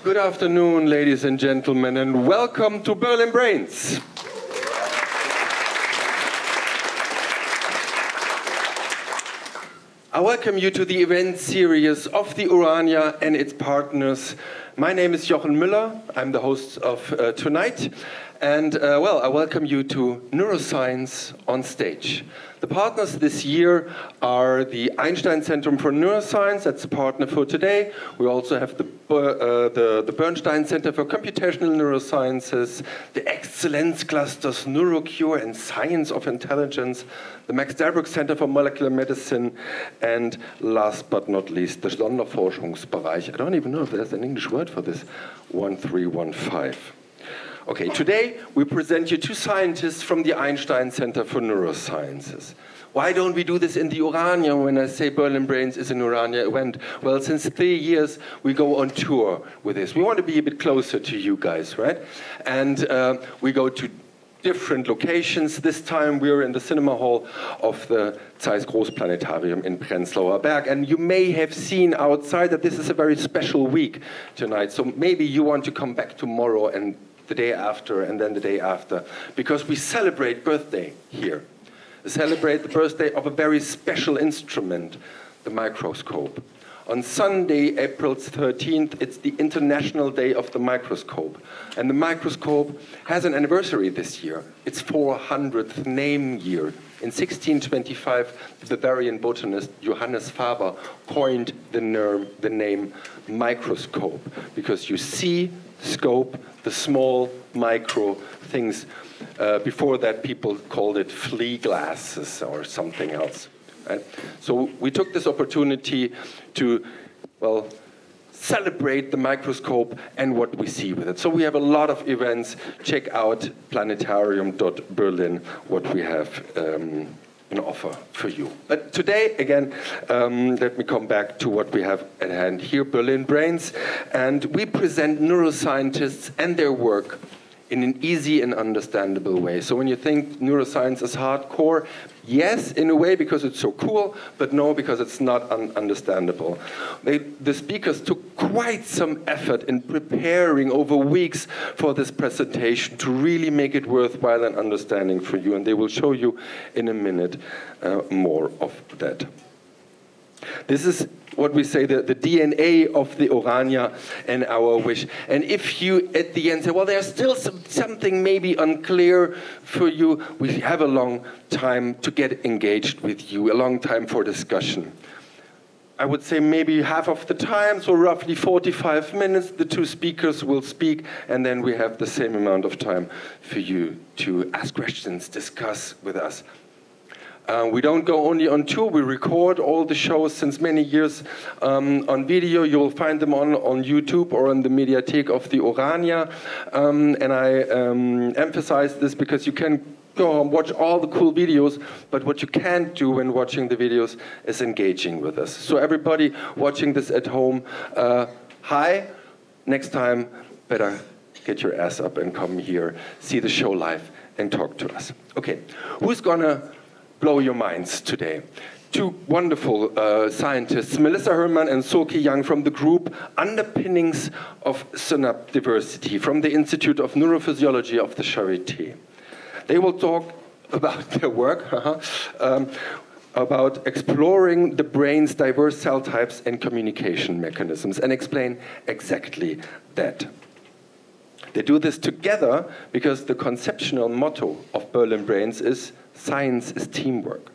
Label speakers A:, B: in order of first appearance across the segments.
A: Good afternoon, ladies and gentlemen, and welcome to Berlin Brains. I welcome you to the event series of the Urania and its partners. My name is Jochen Müller. I'm the host of tonight. And I welcome you to Neuroscience on Stage. The partners this year are the Einstein Center for Neuroscience, that's the partner for today. We also have the Bernstein Center for Computational Neurosciences, the Excellence Clusters Neurocure and Science of Intelligence, the Max Delbrück Center for Molecular Medicine, and last but not least, the Sonderforschungsbereich. I don't even know if there's an English word for this, 1315. Okay, today we present you two scientists from the Einstein Center for Neurosciences. Why don't we do this in the Urania when I say Berlin Brains is an Urania event? Well, since 3 years we go on tour with this. We want to be a bit closer to you guys, right? And we go to different locations. This time we're in the cinema hall of the Zeiss Großplanetarium in Prenzlauer Berg. And you may have seen outside that this is a very special week tonight. So maybe you want to come back tomorrow and the day after, and then the day after, because we celebrate birthday here. We celebrate the birthday of a very special instrument, the microscope. On Sunday, April 13th, it's the International Day of the Microscope. And the microscope has an anniversary this year. It's 400th name year. In 1625, the Bavarian botanist Johannes Faber coined the name microscope, because you see, scope, the small micro things. Before that, people called it flea glasses or something else. Right? So we took this opportunity to, celebrate the microscope and what we see with it. So we have a lot of events. Check out planetarium.berlin, what we have an offer for you. But today, again, let me come back to what we have at hand here, Berlin Brains. And we present neuroscientists and their work in an easy and understandable way. So when you think neuroscience is hardcore, yes, in a way, because it's so cool, but no, because it's not understandable. The speakers took quite some effort in preparing over weeks for this presentation to really make it worthwhile and understanding for you, and they will show you in a minute more of that. This is what we say, the DNA of the Urania and our wish. And if you, at the end, say, well, there's still something maybe unclear for you, we have a long time to get engaged with you, a long time for discussion. I would say maybe half of the time, so roughly 45 minutes, the two speakers will speak, and then we have the same amount of time for you to ask questions, discuss with us. We don't go only on tour, we record all the shows since many years on video. You'll find them on YouTube or on the Mediathek of the Urania. And I emphasize this because you can go and watch all the cool videos, but what you can't do when watching the videos is engaging with us. So everybody watching this at home, hi, next time better get your ass up and come here, see the show live and talk to us. Okay, who's gonna blow your minds today? Two wonderful scientists, Melissa Herman and Seulkee Yang from the group Underpinnings of Synapse Diversity from the Institute of Neurophysiology of the Charité. They will talk about their work, about exploring the brain's diverse cell types and communication mechanisms, and explain exactly that. They do this together because the conceptual motto of Berlin Brains is science is teamwork.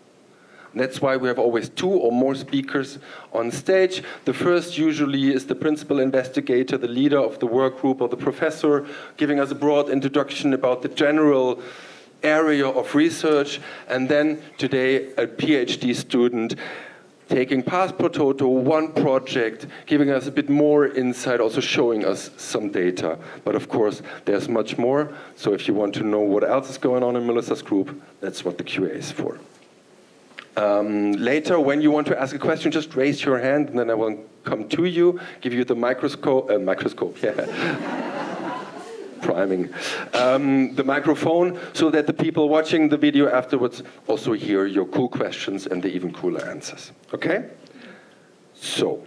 A: And that's why we have always two or more speakers on stage. The first usually is the principal investigator, the leader of the work group, or the professor, giving us a broad introduction about the general area of research. And then today, a PhD student taking past pro toto, one project, giving us a bit more insight, also showing us some data. But of course, there's much more. So if you want to know what else is going on in Melissa's group, that's what the QA is for. Later, when you want to ask a question, just raise your hand, and then I will come to you, give you the microscope, yeah. Priming the microphone, so that the people watching the video afterwards also hear your cool questions and the even cooler answers. Okay? So,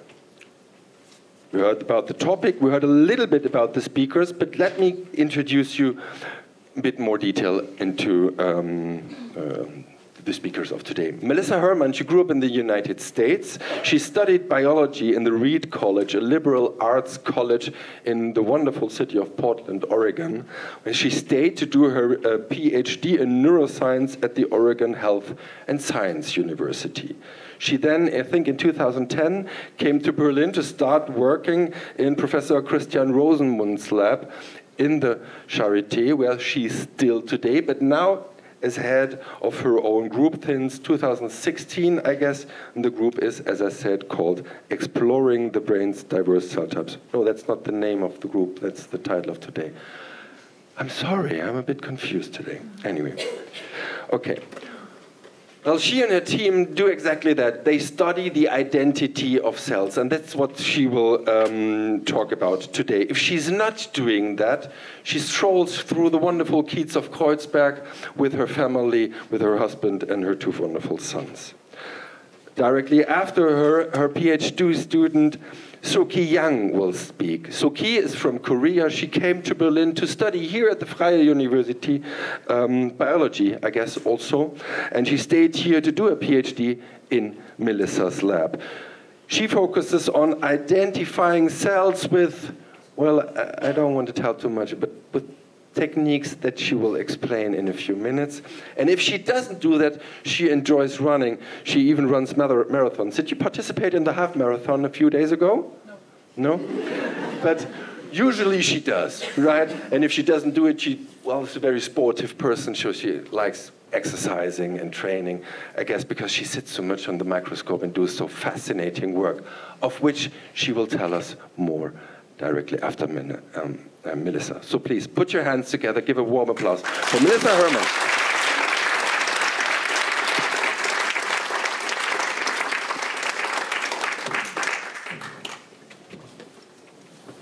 A: We heard about the topic, we heard a little bit about the speakers, but let me introduce you a bit more detail into the speakers of today. Melissa Herman, she grew up in the United States. She studied biology in the Reed College, a liberal arts college in the wonderful city of Portland, Oregon, where she stayed to do her PhD in neuroscience at the Oregon Health and Science University. She then, I think in 2010, came to Berlin to start working in Professor Christian Rosenmund's lab in the Charité, where she's still today, but now as head of her own group since 2016, I guess. And the group is, as I said, called Exploring the Brain's Diverse Cell Types. No, that's not the name of the group. That's the title of today. I'm sorry, I'm a bit confused today. Anyway, okay. Well, she and her team do exactly that. They study the identity of cells, and that's what she will talk about today. If she's not doing that, she strolls through the wonderful Kiez of Kreuzberg with her family, with her husband and her two wonderful sons. Directly after her, her PhD student, Seulkee Yang, will speak. Seulkee is from Korea. She came to Berlin to study here at the Freie University, biology, I guess, also. And she stayed here to do a PhD in Melissa's lab. She focuses on identifying cells with, well, I don't want to tell too much, but with techniques that she will explain in a few minutes. And if she doesn't do that, she enjoys running. She even runs marathons. Did you participate in the half marathon a few days ago? No? But usually she does, right? And if she doesn't do it, she's a very sportive person, so she likes exercising and training, I guess because she sits so much on the microscope and does so fascinating work, of which she will tell us more directly after Melissa. So please, put your hands together, give a warm applause for Melissa Herman.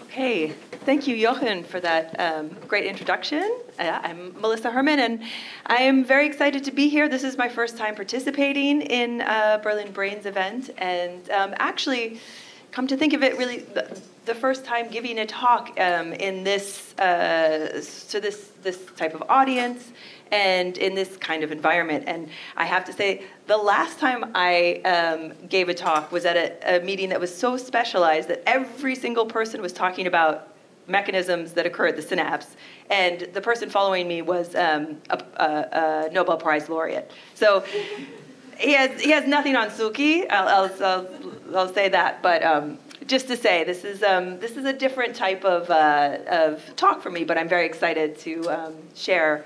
B: Okay, thank you, Jochen, for that great introduction. I'm Melissa Herman, and I am very excited to be here. This is my first time participating in Berlin Brains event, and actually, come to think of it, really the first time giving a talk in this to this type of audience and in this kind of environment. And I have to say, the last time I gave a talk was at a meeting that was so specialized that every single person was talking about mechanisms that occur at the synapse. And the person following me was a Nobel Prize laureate. So he has nothing on Seulkee. I'll say that, but just to say, this is a different type of talk for me, but I'm very excited to share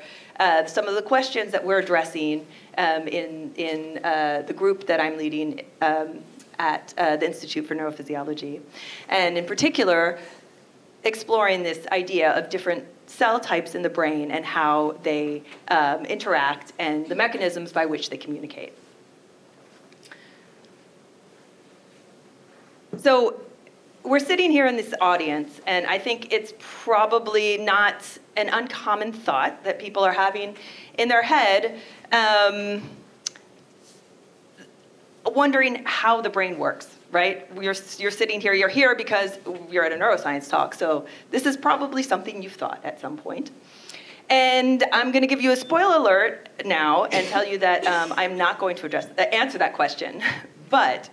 B: some of the questions that we're addressing in the group that I'm leading at the Institute for Neurophysiology, and in particular, exploring this idea of different cell types in the brain and how they interact and the mechanisms by which they communicate. So we're sitting here in this audience, and I think it's probably not an uncommon thought that people are having in their head, wondering how the brain works, right? You're sitting here, you're here because you're at a neuroscience talk, so this is probably something you've thought at some point. And I'm going to give you a spoiler alert now and tell you that I'm not going to answer that question, but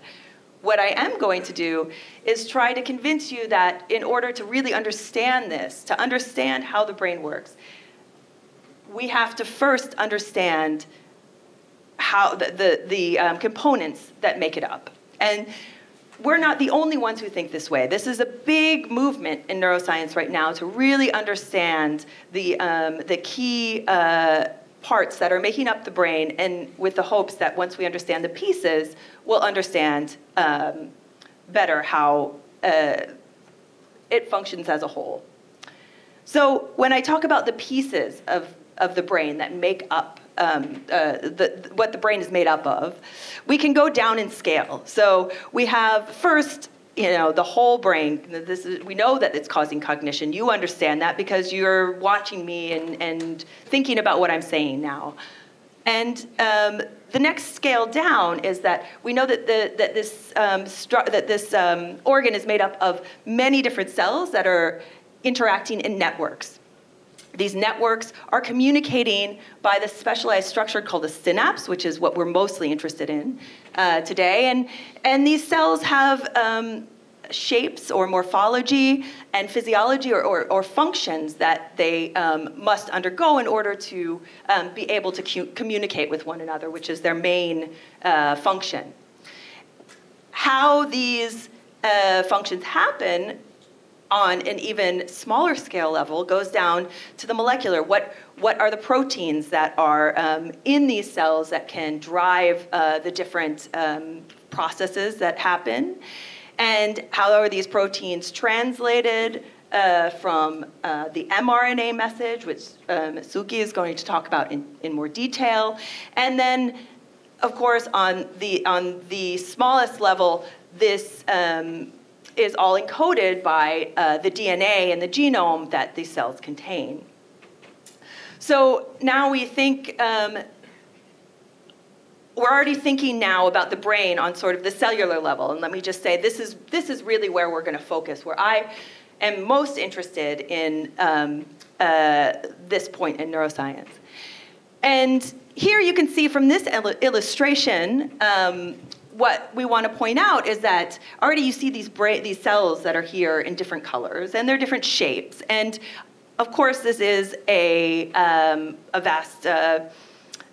B: what I am going to do is try to convince you that in order to really understand this, to understand how the brain works, we have to first understand how the components that make it up. And we're not the only ones who think this way. This is a big movement in neuroscience right now to really understand the key parts that are making up the brain, and with the hopes that once we understand the pieces, we'll understand better how it functions as a whole. So when I talk about the pieces of the brain that make up what the brain is made up of, we can go down in scale. So we have first, the whole brain. We know that it's causing cognition. You understand that because you're watching me and thinking about what I'm saying now. And the next scale down is that we know that this organ is made up of many different cells that are interacting in networks. These networks are communicating by the specialized structure called a synapse, which is what we're mostly interested in today. And these cells have shapes or morphology and physiology or functions that they must undergo in order to be able to communicate with one another, which is their main function. How these functions happen on an even smaller scale level goes down to the molecular. What are the proteins that are in these cells that can drive the different processes that happen? And how are these proteins translated from the mRNA message, which Seulkee is going to talk about in more detail. And then, of course, on the smallest level, this is all encoded by the DNA and the genome that these cells contain. So now we think, we're already thinking now about the brain on sort of the cellular level. And let me just say, this is really where we're going to focus, where I am most interested in this point in neuroscience. And here you can see from this illustration, what we want to point out is that already you see these cells that are here in different colors, and they're different shapes. And of course, this is a vast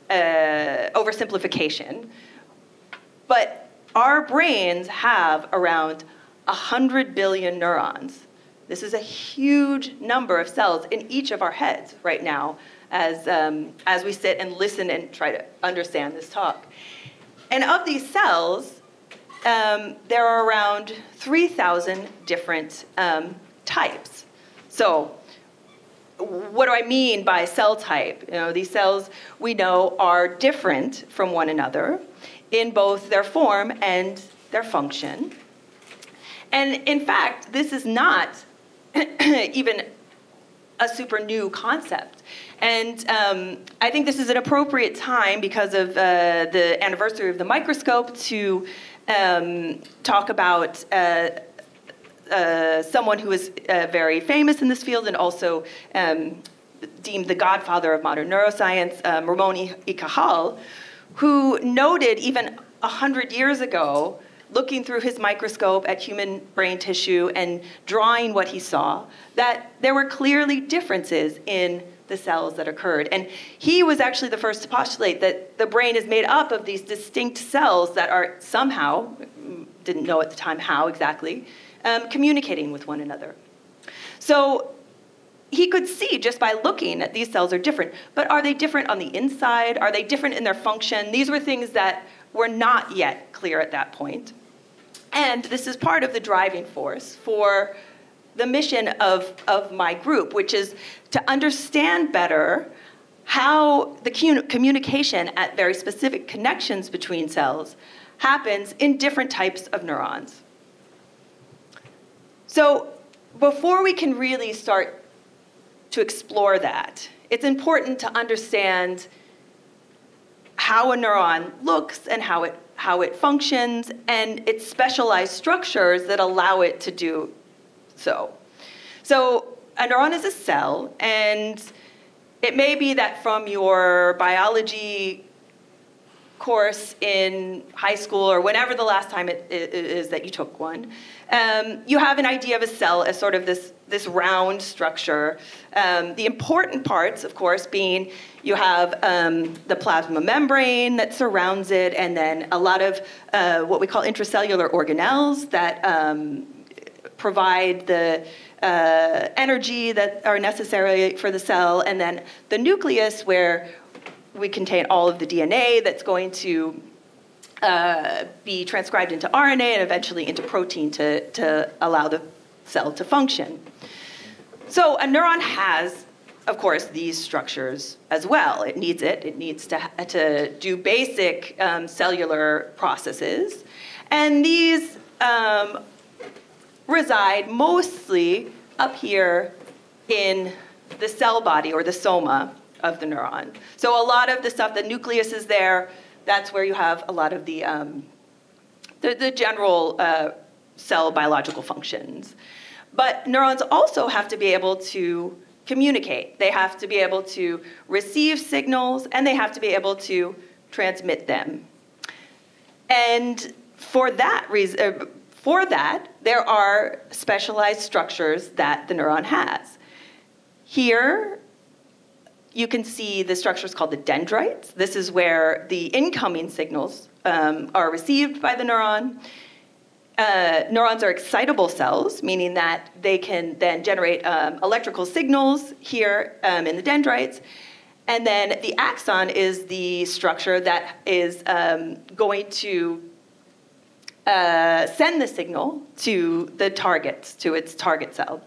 B: oversimplification. But our brains have around 100 billion neurons. This is a huge number of cells in each of our heads right now as we sit and listen and try to understand this talk. And of these cells, there are around 3,000 different types. So what do I mean by cell type? You know, these cells we know are different from one another in both their form and their function. And in fact, this is not even a super new concept. And I think this is an appropriate time because of the anniversary of the microscope to talk about someone who is very famous in this field and also deemed the godfather of modern neuroscience, Ramon y Cajal, who noted even 100 years ago, looking through his microscope at human brain tissue and drawing what he saw, that there were clearly differences in the cells that occurred. And he was actually the first to postulate that the brain is made up of these distinct cells that are somehow, didn't know at the time how exactly, communicating with one another. So he could see just by looking that these cells are different. But are they different on the inside? Are they different in their function? These were things that were not yet clear at that point. And this is part of the driving force for the mission of my group, which is to understand better how the communication at very specific connections between cells happens in different types of neurons. So before we can really start to explore that, it's important to understand how a neuron looks and how it functions and its specialized structures that allow it to do so. So a neuron is a cell, and it may be that from your biology course in high school or whenever the last time it is that you took one, you have an idea of a cell as sort of this round structure. The important parts, of course, being you have the plasma membrane that surrounds it, and then a lot of what we call intracellular organelles that provide the energy that are necessary for the cell, and then the nucleus where we contain all of the DNA that's going to be transcribed into RNA and eventually into protein to allow the cell to function. So a neuron has, of course, these structures as well. It needs it. It needs to do basic cellular processes. And these reside mostly up here in the cell body or the soma of the neuron. So a lot of the stuff, the nucleus is there, that's where you have a lot of the general cell biological functions. But neurons also have to be able to communicate. They have to be able to receive signals, and they have to be able to transmit them. And for that reason, there are specialized structures that the neuron has. Here, you can see the structures called the dendrites. This is where the incoming signals are received by the neuron. Neurons are excitable cells, meaning that they can then generate electrical signals here in the dendrites. And then the axon is the structure that is going to send the signal to the targets, to its target cell.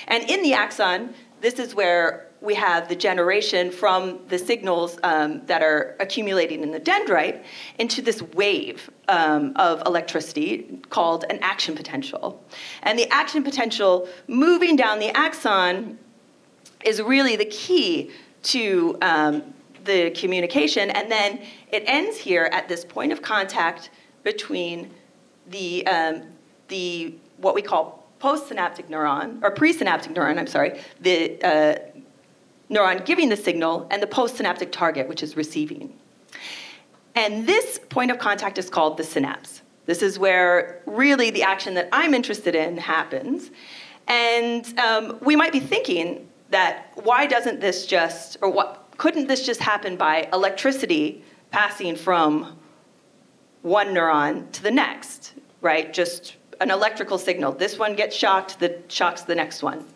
B: And in the axon, this is where we have the generation from the signals that are accumulating in the dendrite into this wave of electricity called an action potential. And the action potential moving down the axon is really the key to the communication. And then it ends here at this point of contact between the what we call postsynaptic neuron, or presynaptic neuron, I'm sorry, the neuron giving the signal, and the postsynaptic target, which is receiving. And this point of contact is called the synapse. This is where really the action that I'm interested in happens. And we might be thinking that why doesn't this just, or what, couldn't this just happen by electricity passing from one neuron to the next, right? Just an electrical signal. This one gets shocked, that shocks the next one.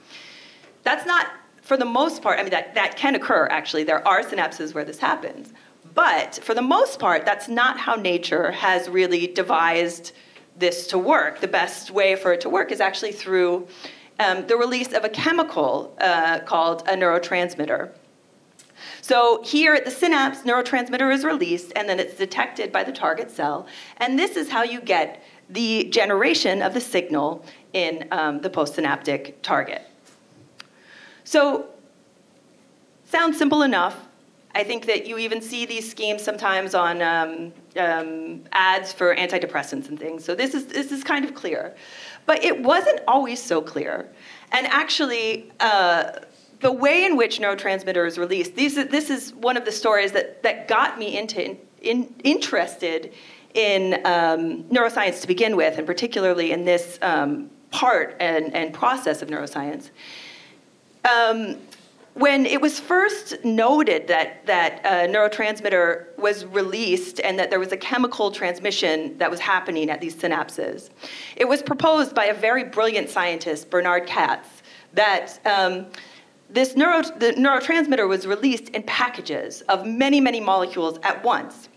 B: That's not, for the most part, I mean, that can occur, actually. There are synapses where this happens. But for the most part, that's not how nature has really devised this to work. The best way for it to work is actually through the release of a chemical called a neurotransmitter. So here at the synapse, neurotransmitter is released, and then it's detected by the target cell. And this is how you get the generation of the signal in the postsynaptic target. So, sounds simple enough. I think that you even see these schemes sometimes on ads for antidepressants and things. So this is kind of clear. But it wasn't always so clear. And actually, the way in which neurotransmitter is released, this is one of the stories that got me interested in neuroscience to begin with, and particularly in this part and process of neuroscience. When it was first noted that a neurotransmitter was released and that there was a chemical transmission that was happening at these synapses, it was proposed by a very brilliant scientist, Bernard Katz, that the neurotransmitter was released in packages of many, many molecules at once.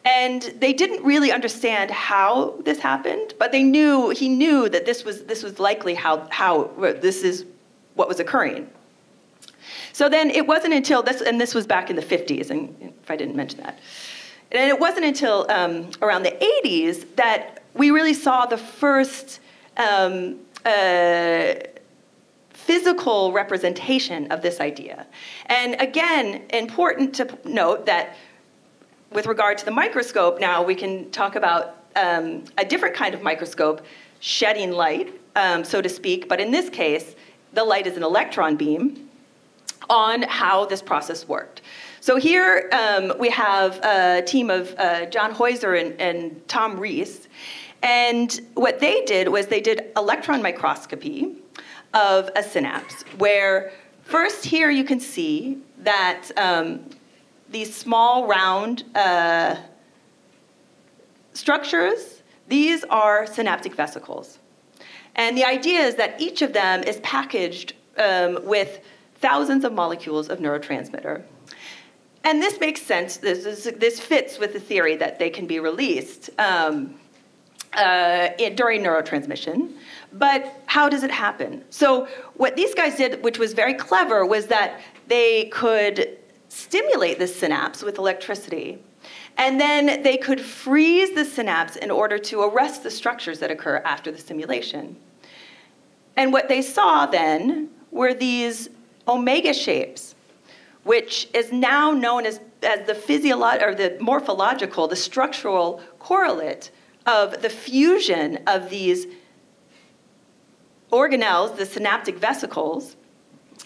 B: And they didn't really understand how this happened, but he knew that this was likely how this is what was occurring. So then it wasn't until and this was back in the 50s, and if I didn't mention that. And it wasn't until around the 80s that we really saw the first physical representation of this idea. And again, important to note that with regard to the microscope, now we can talk about a different kind of microscope, shedding light, so to speak, but in this case, the light is an electron beam on how this process worked. So here we have a team of John Heuser and Tom Rees, and what they did was they did electron microscopy of a synapse, where first here you can see that these small round structures, these are synaptic vesicles. And the idea is that each of them is packaged with thousands of molecules of neurotransmitter. And this makes sense. This fits with the theory that they can be released during neurotransmission. But how does it happen? So what these guys did, which was very clever, was that they could stimulate the synapse with electricity. And then they could freeze the synapse in order to arrest the structures that occur after the stimulation. And what they saw then were these omega shapes, which is now known as the morphological, the structural correlate of the fusion of these organelles, the synaptic vesicles,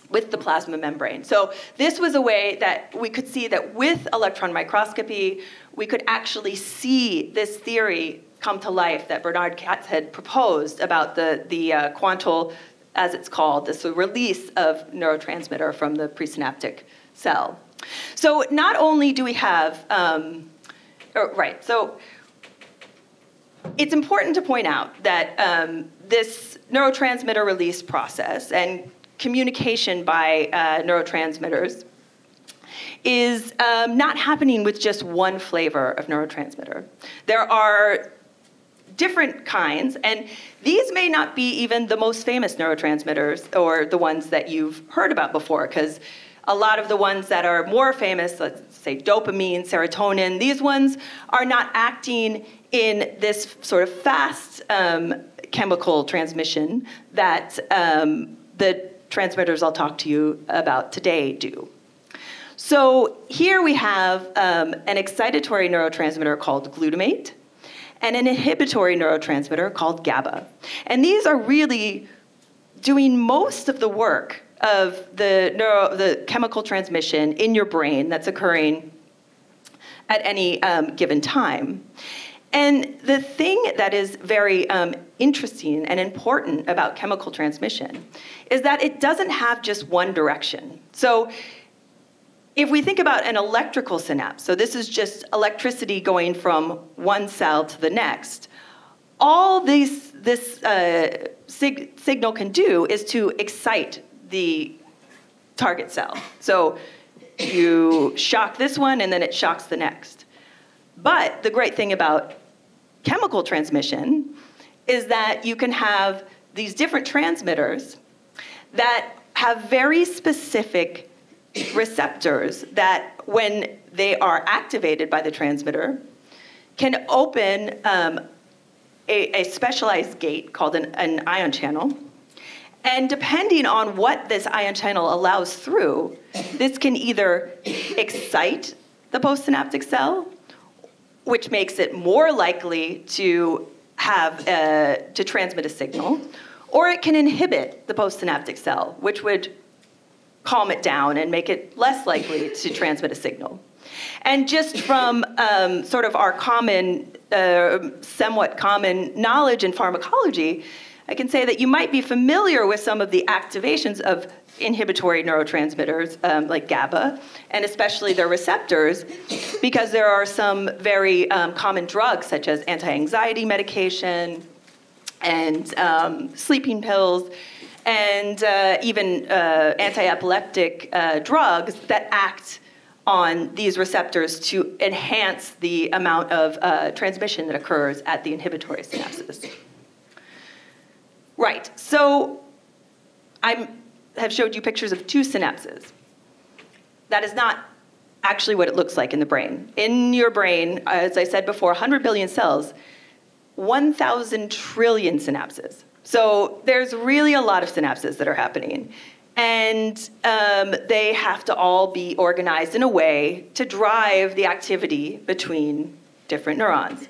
B: with the plasma membrane. So this was a way that we could see that with electron microscopy, we could actually see this theory come to life that Bernard Katz had proposed about the quantal, as it's called, this release of neurotransmitter from the presynaptic cell. So not only do we have, so it's important to point out that this neurotransmitter release process and communication by neurotransmitters is not happening with just one flavor of neurotransmitter. There are different kinds, and these may not be even the most famous neurotransmitters or the ones that you've heard about before, because a lot of the ones that are more famous, let's say dopamine, serotonin, these ones are not acting in this sort of fast chemical transmission that the transmitters I'll talk to you about today do. So here we have an excitatory neurotransmitter called glutamate and an inhibitory neurotransmitter called GABA. And these are really doing most of the work of the chemical transmission in your brain that's occurring at any given time. And the thing that is very interesting and important about chemical transmission is that it doesn't have just one direction. So if we think about an electrical synapse, so this is just electricity going from one cell to the next, all this signal can do is to excite the target cell. So you shock this one, and then it shocks the next. But the great thing about chemical transmission is that you can have these different transmitters that have very specific receptors that, when they are activated by the transmitter, can open a specialized gate called an ion channel. And depending on what this ion channel allows through, this can either excite the postsynaptic cell, which makes it more likely to have to transmit a signal, or it can inhibit the postsynaptic cell, which would calm it down and make it less likely to transmit a signal. And just from sort of our common, somewhat common knowledge in pharmacology, I can say that you might be familiar with some of the activations of inhibitory neurotransmitters like GABA, and especially their receptors, because there are some very common drugs such as anti-anxiety medication and sleeping pills and even anti-epileptic drugs that act on these receptors to enhance the amount of transmission that occurs at the inhibitory synapses. Right, so I have showed you pictures of two synapses. That is not actually what it looks like in the brain. In your brain, as I said before, 100 billion cells, 1,000 trillion synapses. So there's really a lot of synapses that are happening. And they have to all be organized in a way to drive the activity between different neurons.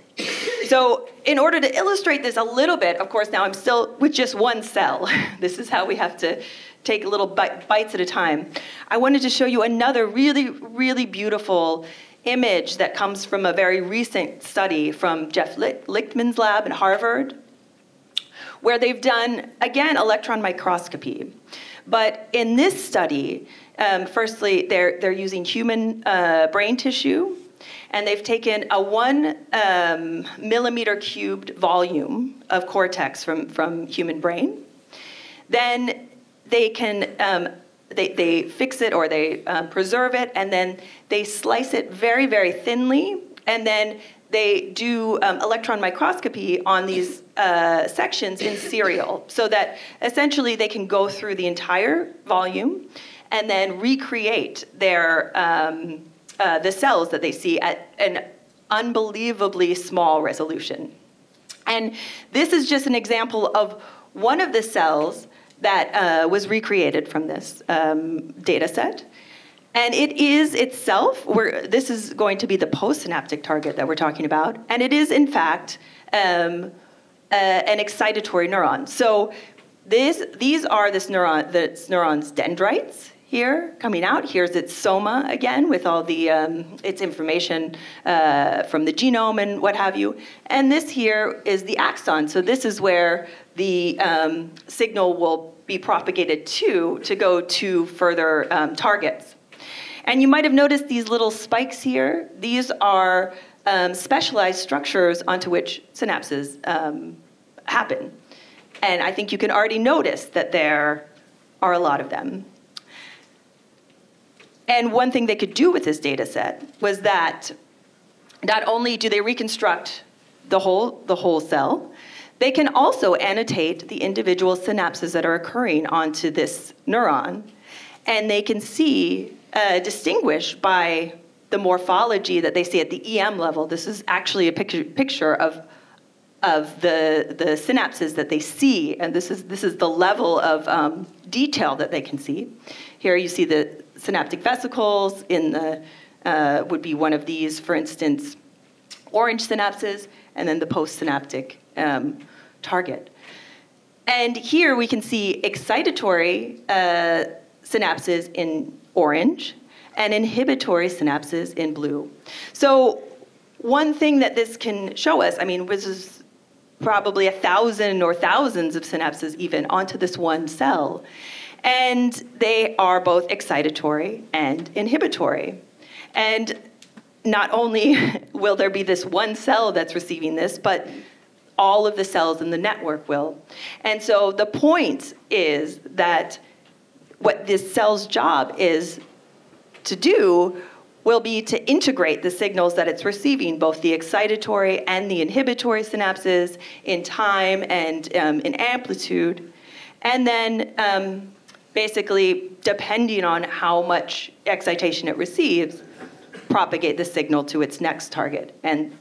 B: So in order to illustrate this a little bit, of course, now I'm still with just one cell. This is how we have to take little bites at a time. I wanted to show you another really, really beautiful image that comes from a very recent study from Jeff Lichtman's lab at Harvard, where they've done, again, electron microscopy. But in this study, firstly, they're using human brain tissue, and they've taken a 1 millimeter cubed volume of cortex from human brain. Then they can they fix it, or they preserve it, and then they slice it very, very thinly, and then they do electron microscopy on these sections in serial, so that essentially they can go through the entire volume and then recreate their the cells that they see at an unbelievably small resolution. And this is just an example of one of the cells that was recreated from this data set. And it is itself, this is going to be the postsynaptic target that we're talking about, and it is, in fact, an excitatory neuron. So these are this neuron's dendrites here coming out. Here's its soma again with all the its information from the genome and what have you. And this here is the axon. So this is where the signal will be propagated to go to further targets. And you might have noticed these little spikes here. These are specialized structures onto which synapses happen. And I think you can already notice that there are a lot of them. And one thing they could do with this data set was that not only do they reconstruct the whole cell, they can also annotate the individual synapses that are occurring onto this neuron. And they can distinguish by the morphology that they see at the EM level. This is actually a picture of the synapses that they see, and this is the level of detail that they can see. Here you see the synaptic vesicles in the would be one of these, for instance, orange synapses, and then the postsynaptic target. And here we can see excitatory synapses in orange and inhibitory synapses in blue. So one thing that this can show us, I mean, this is probably 1,000 or thousands of synapses even onto this one cell. And they are both excitatory and inhibitory. And not only will there be this one cell that's receiving this, but all of the cells in the network will. And so the point is that what this cell's job is to do will be to integrate the signals that it's receiving, both the excitatory and the inhibitory synapses, in time and in amplitude. And then basically, depending on how much excitation it receives, propagate the signal to its next target. And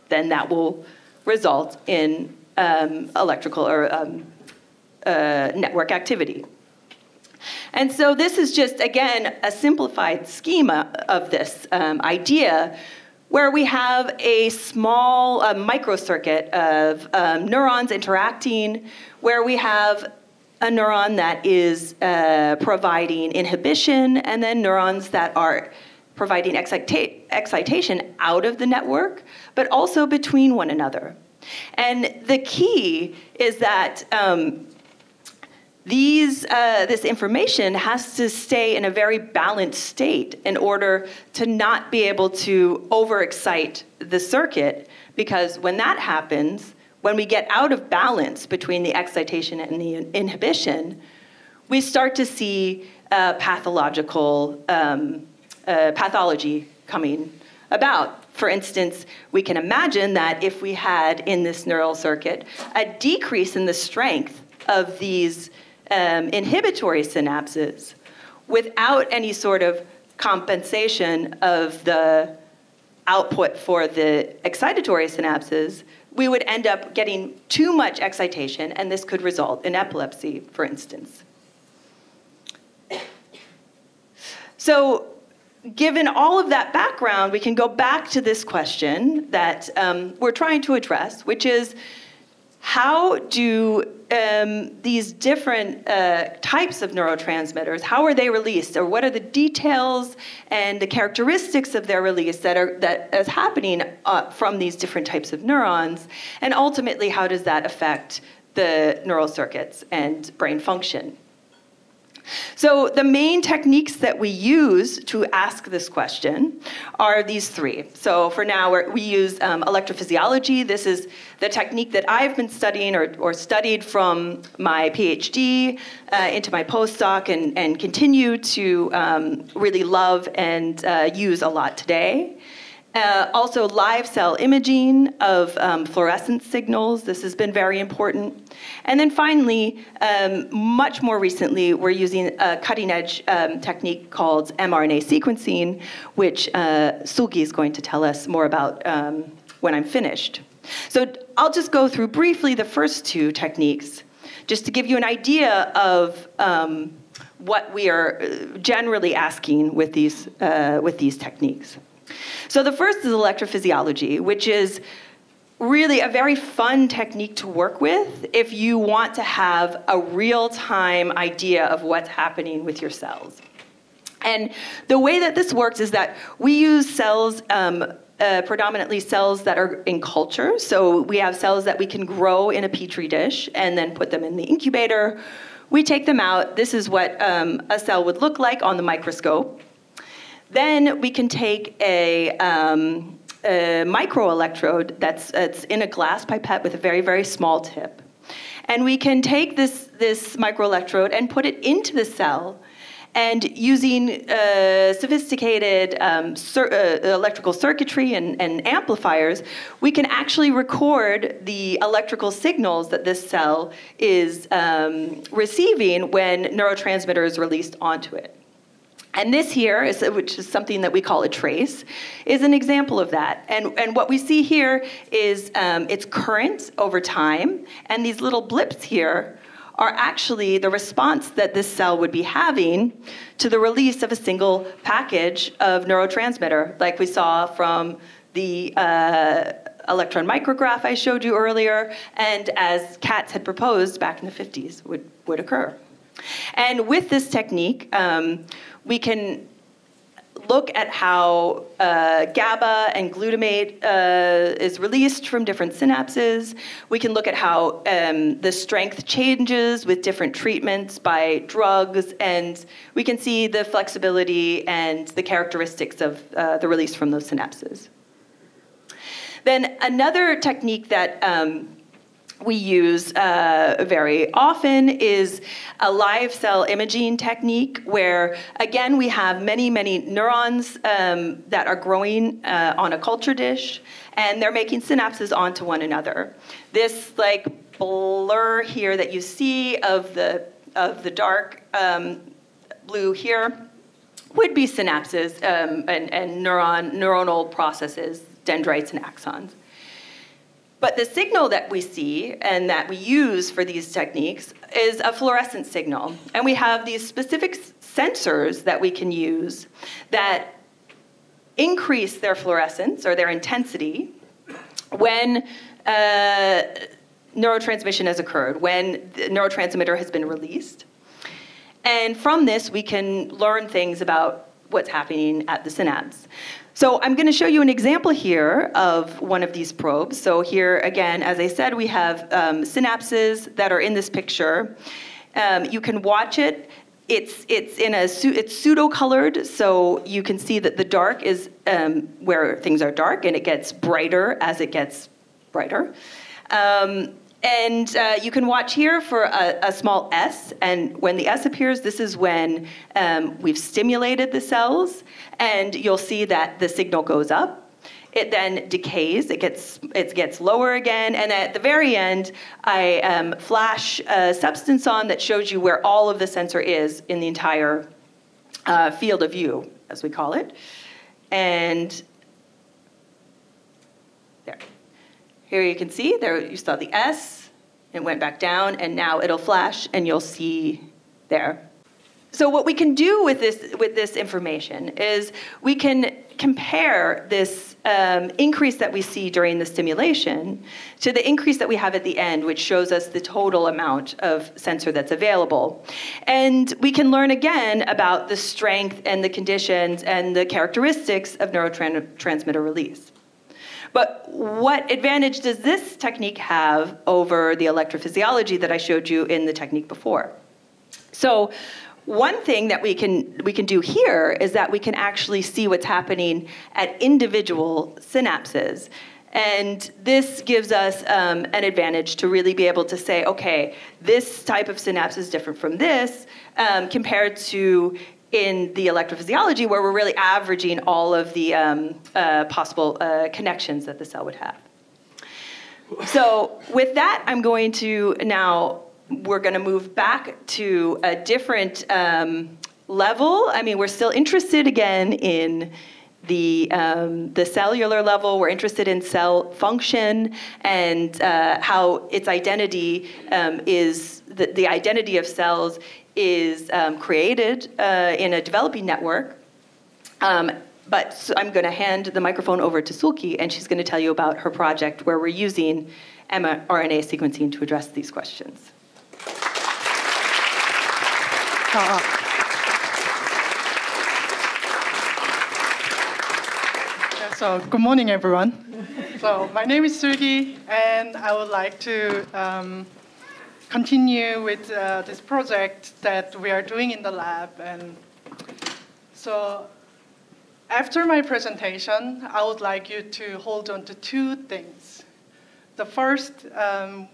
B: then that will result in electrical or network activity. And so this is just, again, a simplified schema of this idea where we have a small microcircuit of neurons interacting, where we have a neuron that is providing inhibition, and then neurons that are providing excitation out of the network, but also between one another. And the key is that this information has to stay in a very balanced state in order to not be able to overexcite the circuit, because when that happens, when we get out of balance between the excitation and the inhibition, we start to see pathological pathology coming about. For instance, we can imagine that if we had in this neural circuit a decrease in the strength of these inhibitory synapses without any sort of compensation of the output for the excitatory synapses, we would end up getting too much excitation, and this could result in epilepsy, for instance. So, given all of that background, we can go back to this question that we're trying to address, which is, how do these different types of neurotransmitters, how are they released, or what are the details and the characteristics of their release that is happening from these different types of neurons, and ultimately how does that affect the neural circuits and brain function? So the main techniques that we use to ask this question are these three. So for now, we use electrophysiology. This is the technique that I've been studying or studied from my PhD into my postdoc and continue to really love and use a lot today. Also live cell imaging of fluorescence signals. This has been very important. And then finally, much more recently, we're using a cutting-edge technique called mRNA sequencing, which Seulkee is going to tell us more about when I'm finished. So I'll just go through briefly the first two techniques, just to give you an idea of what we are generally asking with these techniques. So the first is electrophysiology, which is really a very fun technique to work with if you want to have a real-time idea of what's happening with your cells. And the way that this works is that we use cells, predominantly cells that are in culture. So we have cells that we can grow in a petri dish and then put them in the incubator. We take them out. This is what a cell would look like on the microscope. Then we can take a microelectrode that's in a glass pipette with a very, very small tip. And we can take this microelectrode and put it into the cell, and using sophisticated electrical circuitry and amplifiers, we can actually record the electrical signals that this cell is receiving when neurotransmitter is released onto it. And this here, which is something that we call a trace, is an example of that. And what we see here is its current over time, and these little blips here are actually the response that this cell would be having to the release of a single package of neurotransmitter, like we saw from the electron micrograph I showed you earlier, and as Katz had proposed back in the 50s would occur. And with this technique, we can look at how GABA and glutamate is released from different synapses. We can look at how the strength changes with different treatments by drugs, and we can see the flexibility and the characteristics of the release from those synapses. Then another technique that we use very often is a live cell imaging technique where, again, we have many, many neurons that are growing on a culture dish, and they're making synapses onto one another. This like blur here that you see of the dark blue here would be synapses and neuronal processes, dendrites and axons. But the signal that we see and that we use for these techniques is a fluorescent signal. And we have these specific sensors that we can use that increase their fluorescence or their intensity when neurotransmission has occurred, when the neurotransmitter has been released. And from this, we can learn things about what's happening at the synapse. So I'm going to show you an example here of one of these probes. So here, again, as I said, we have synapses that are in this picture. You can watch it. It's pseudo-colored, so you can see that the dark is where things are dark, and it gets brighter as it gets brighter. And you can watch here for a small S, and when the S appears, this is when we've stimulated the cells, and you'll see that the signal goes up. It then decays, it gets lower again, and at the very end, I flash a substance on that shows you where all of the sensor is in the entire field of view, as we call it. And there. Here you can see, there you saw the S, it went back down, and now it'll flash, and you'll see there. So what we can do with this information is we can compare this increase that we see during the stimulation to the increase that we have at the end, which shows us the total amount of sensor that's available. And we can learn again about the strength and the conditions and the characteristics of neurotransmitter release. But what advantage does this technique have over the electrophysiology that I showed you in the technique before? So one thing that we can do here is that we can actually see what's happening at individual synapses. And this gives us an advantage to really be able to say, okay, this type of synapse is different from this, compared to in the electrophysiology, where we're really averaging all of the possible connections that the cell would have. So with that, I'm going to now, we're going to move back to a different level. I mean, we're still interested, again, in the cellular level. We're interested in cell function and how its identity is, the identity of cells is created in a developing network. But so I'm going to hand the microphone over to Seulkee, and she's going to tell you about her project where we're using mRNA sequencing to address these questions.
C: So good morning, everyone. So my name is Seulkee, and I would like to continue with this project that we are doing in the lab. And so after my presentation, I would like you to hold on to two things. The first,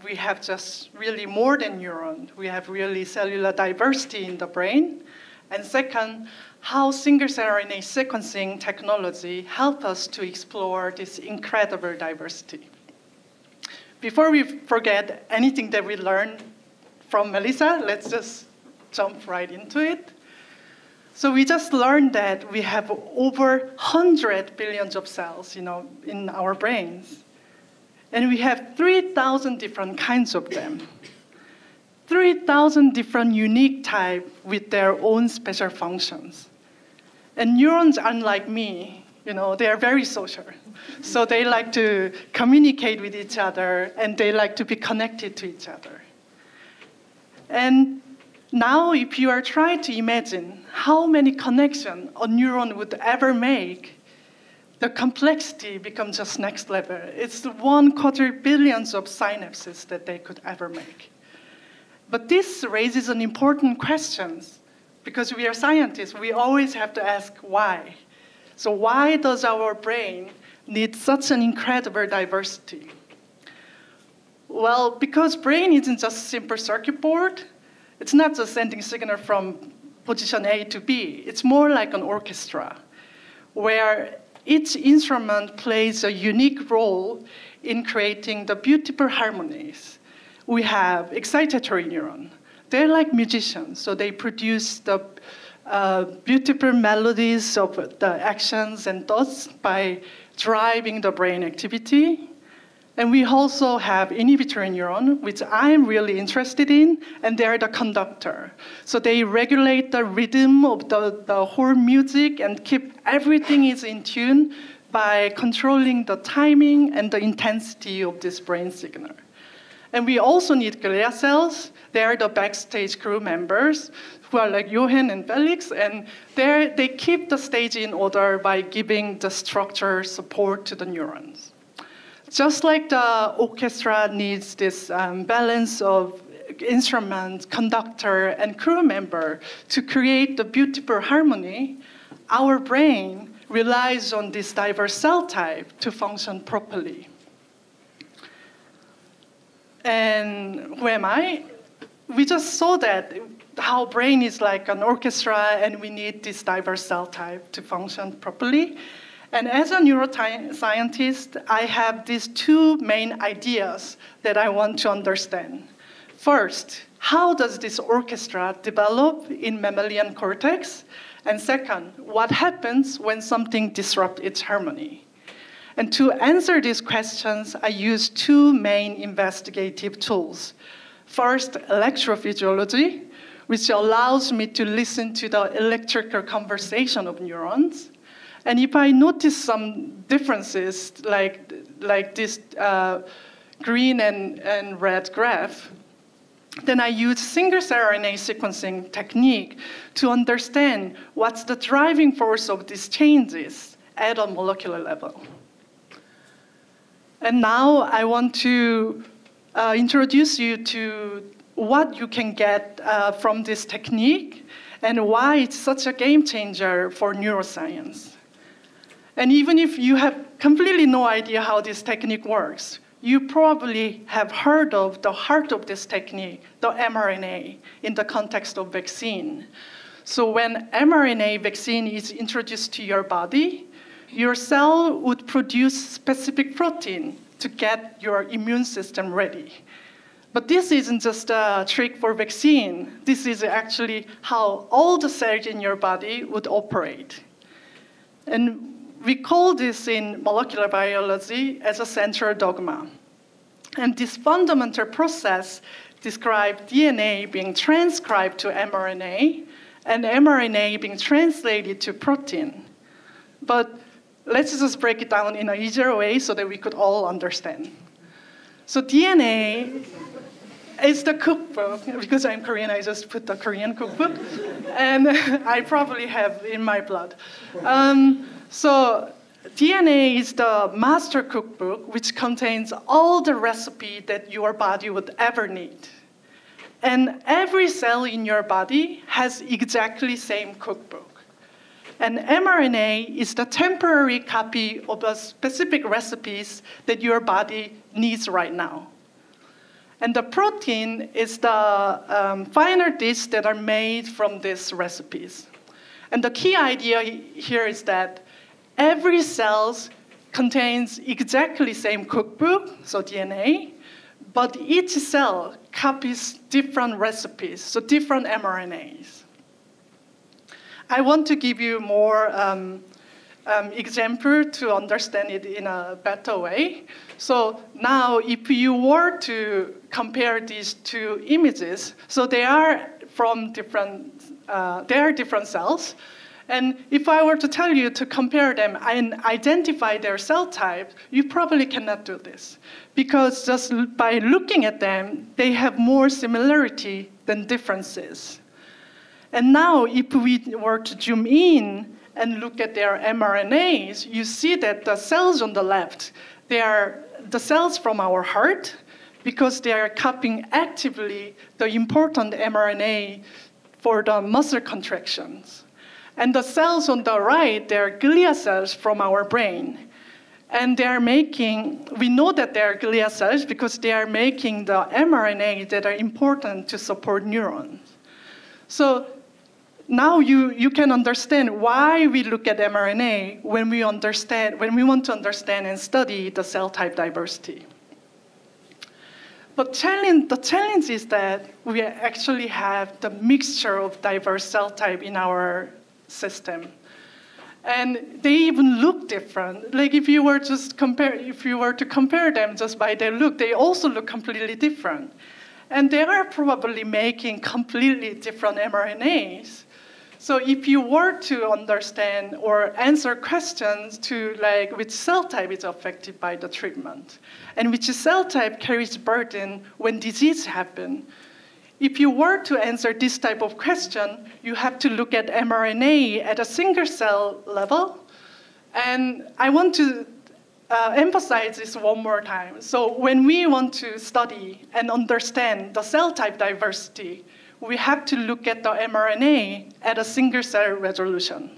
C: we have just really more than neurons. We have really cellular diversity in the brain. And second, how single-cell RNA sequencing technology help us to explore this incredible diversity. Before we forget anything that we learned from Melissa, let's just jump right into it. So we just learned that we have over 100 billion of cells, in our brains. And we have 3,000 different kinds of them. 3,000 different unique types with their own special functions. And neurons, unlike me, they are very social. So they like to communicate with each other, and they like to be connected to each other. And now, if you are trying to imagine how many connections a neuron would ever make, the complexity becomes just next level. It's 1/4 billion of synapses that they could ever make. But this raises an important question, because we are scientists. We always have to ask why. So why does our brain need such an incredible diversity? Well, because brain isn't just a simple circuit board. It's not just sending signal from position A to B. It's more like an orchestra, where each instrument plays a unique role in creating the beautiful harmonies. We have excitatory neurons. They're like musicians, so they produce the beautiful melodies of the actions and thoughts by driving the brain activity. And we also have inhibitory neurons, which I'm really interested in, and they're the conductor. So they regulate the rhythm of the whole music and keep everything is in tune by controlling the timing and the intensity of this brain signal. And we also need glia cells. They are the backstage crew members who are like Johan and Felix, and they keep the stage in order by giving the structure support to the neurons. Just like the orchestra needs this balance of instrument, conductor, and crew member to create the beautiful harmony, our brain relies on this diverse cell type to function properly. And who am I? We just saw that how brain is like an orchestra, and we need this diverse cell type to function properly. And as a neuroscientist, I have these two main ideas that I want to understand. First, how does this orchestra develop in mammalian cortex? And second, what happens when something disrupts its harmony? And to answer these questions, I use two main investigative tools. First, electrophysiology, which allows me to listen to the electrical conversation of neurons. And if I notice some differences, like this green and red graph, then I use single-cell RNA sequencing technique to understand what's the driving force of these changes at a molecular level. And now I want to introduce you to what you can get from this technique and why it's such a game changer for neuroscience. And even if you have completely no idea how this technique works, you probably have heard of the heart of this technique, the mRNA, in the context of vaccine. So when mRNA vaccine is introduced to your body, your cell would produce specific protein to get your immune system ready. But this isn't just a trick for vaccine. This is actually how all the cells in your body would operate. And we call this in molecular biology as a central dogma. And this fundamental process describe DNA being transcribed to mRNA and mRNA being translated to protein. But let's just break it down in an easier way so that we could all understand. So DNA is the cookbook. Because I'm Korean, I just put the Korean cookbook. And I probably have in my blood. So DNA is the master cookbook, which contains all the recipe that your body would ever need. And every cell in your body has exactly the same cookbook. And mRNA is the temporary copy of the specific recipes that your body needs right now. And the protein is the finer discs that are made from these recipes. And the key idea here is that every cell contains exactly the same cookbook, so DNA, but each cell copies different recipes, so different mRNAs. I want to give you more example to understand it in a better way. So now, if you were to compare these two images, so they are from different cells. And if I were to tell you to compare them and identify their cell type, you probably cannot do this. Because just by looking at them, they have more similarity than differences. And now, if we were to zoom in and look at their mRNAs, you see that the cells on the left, they are the cells from our heart, because they are copying actively the important mRNA for the muscle contractions. And the cells on the right, they are glia cells from our brain. And they are we know that they are glia cells because they are making the mRNA that are important to support neurons. So now you can understand why we look at mRNA when we want to understand and study the cell type diversity. But the challenge is that we actually have the mixture of diverse cell type in our system. And they even look different. Like if you were to compare them just by their look, they also look completely different. And they are probably making completely different mRNAs. So if you were to understand or answer questions to like which cell type is affected by the treatment and which cell type carries burden when disease happens, if you were to answer this type of question, you have to look at mRNA at a single cell level. And I want to emphasize this one more time. So when we want to study and understand the cell type diversity, we have to look at the mRNA at a single cell resolution.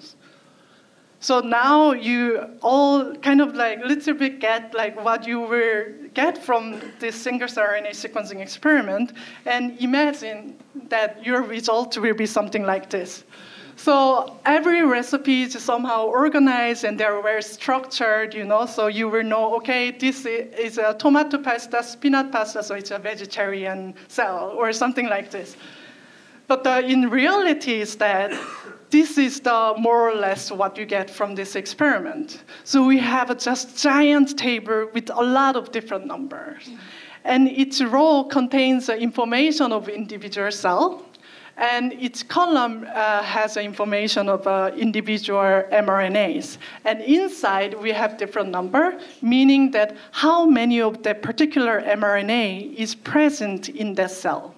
C: So now you all kind of like little bit get like what you will get from this single cell RNA sequencing experiment, and imagine that your result will be something like this. So every recipe is somehow organized and they're very structured, so you will know, okay, this is a tomato pasta, spinach pasta, so it's a vegetarian cell or something like this. But in reality is that this is the more or less what you get from this experiment. So we have a just giant table with a lot of different numbers. And each row contains the information of individual cell, and each column has the information of individual mRNAs. And inside, we have different number, meaning that how many of that particular mRNA is present in that cell.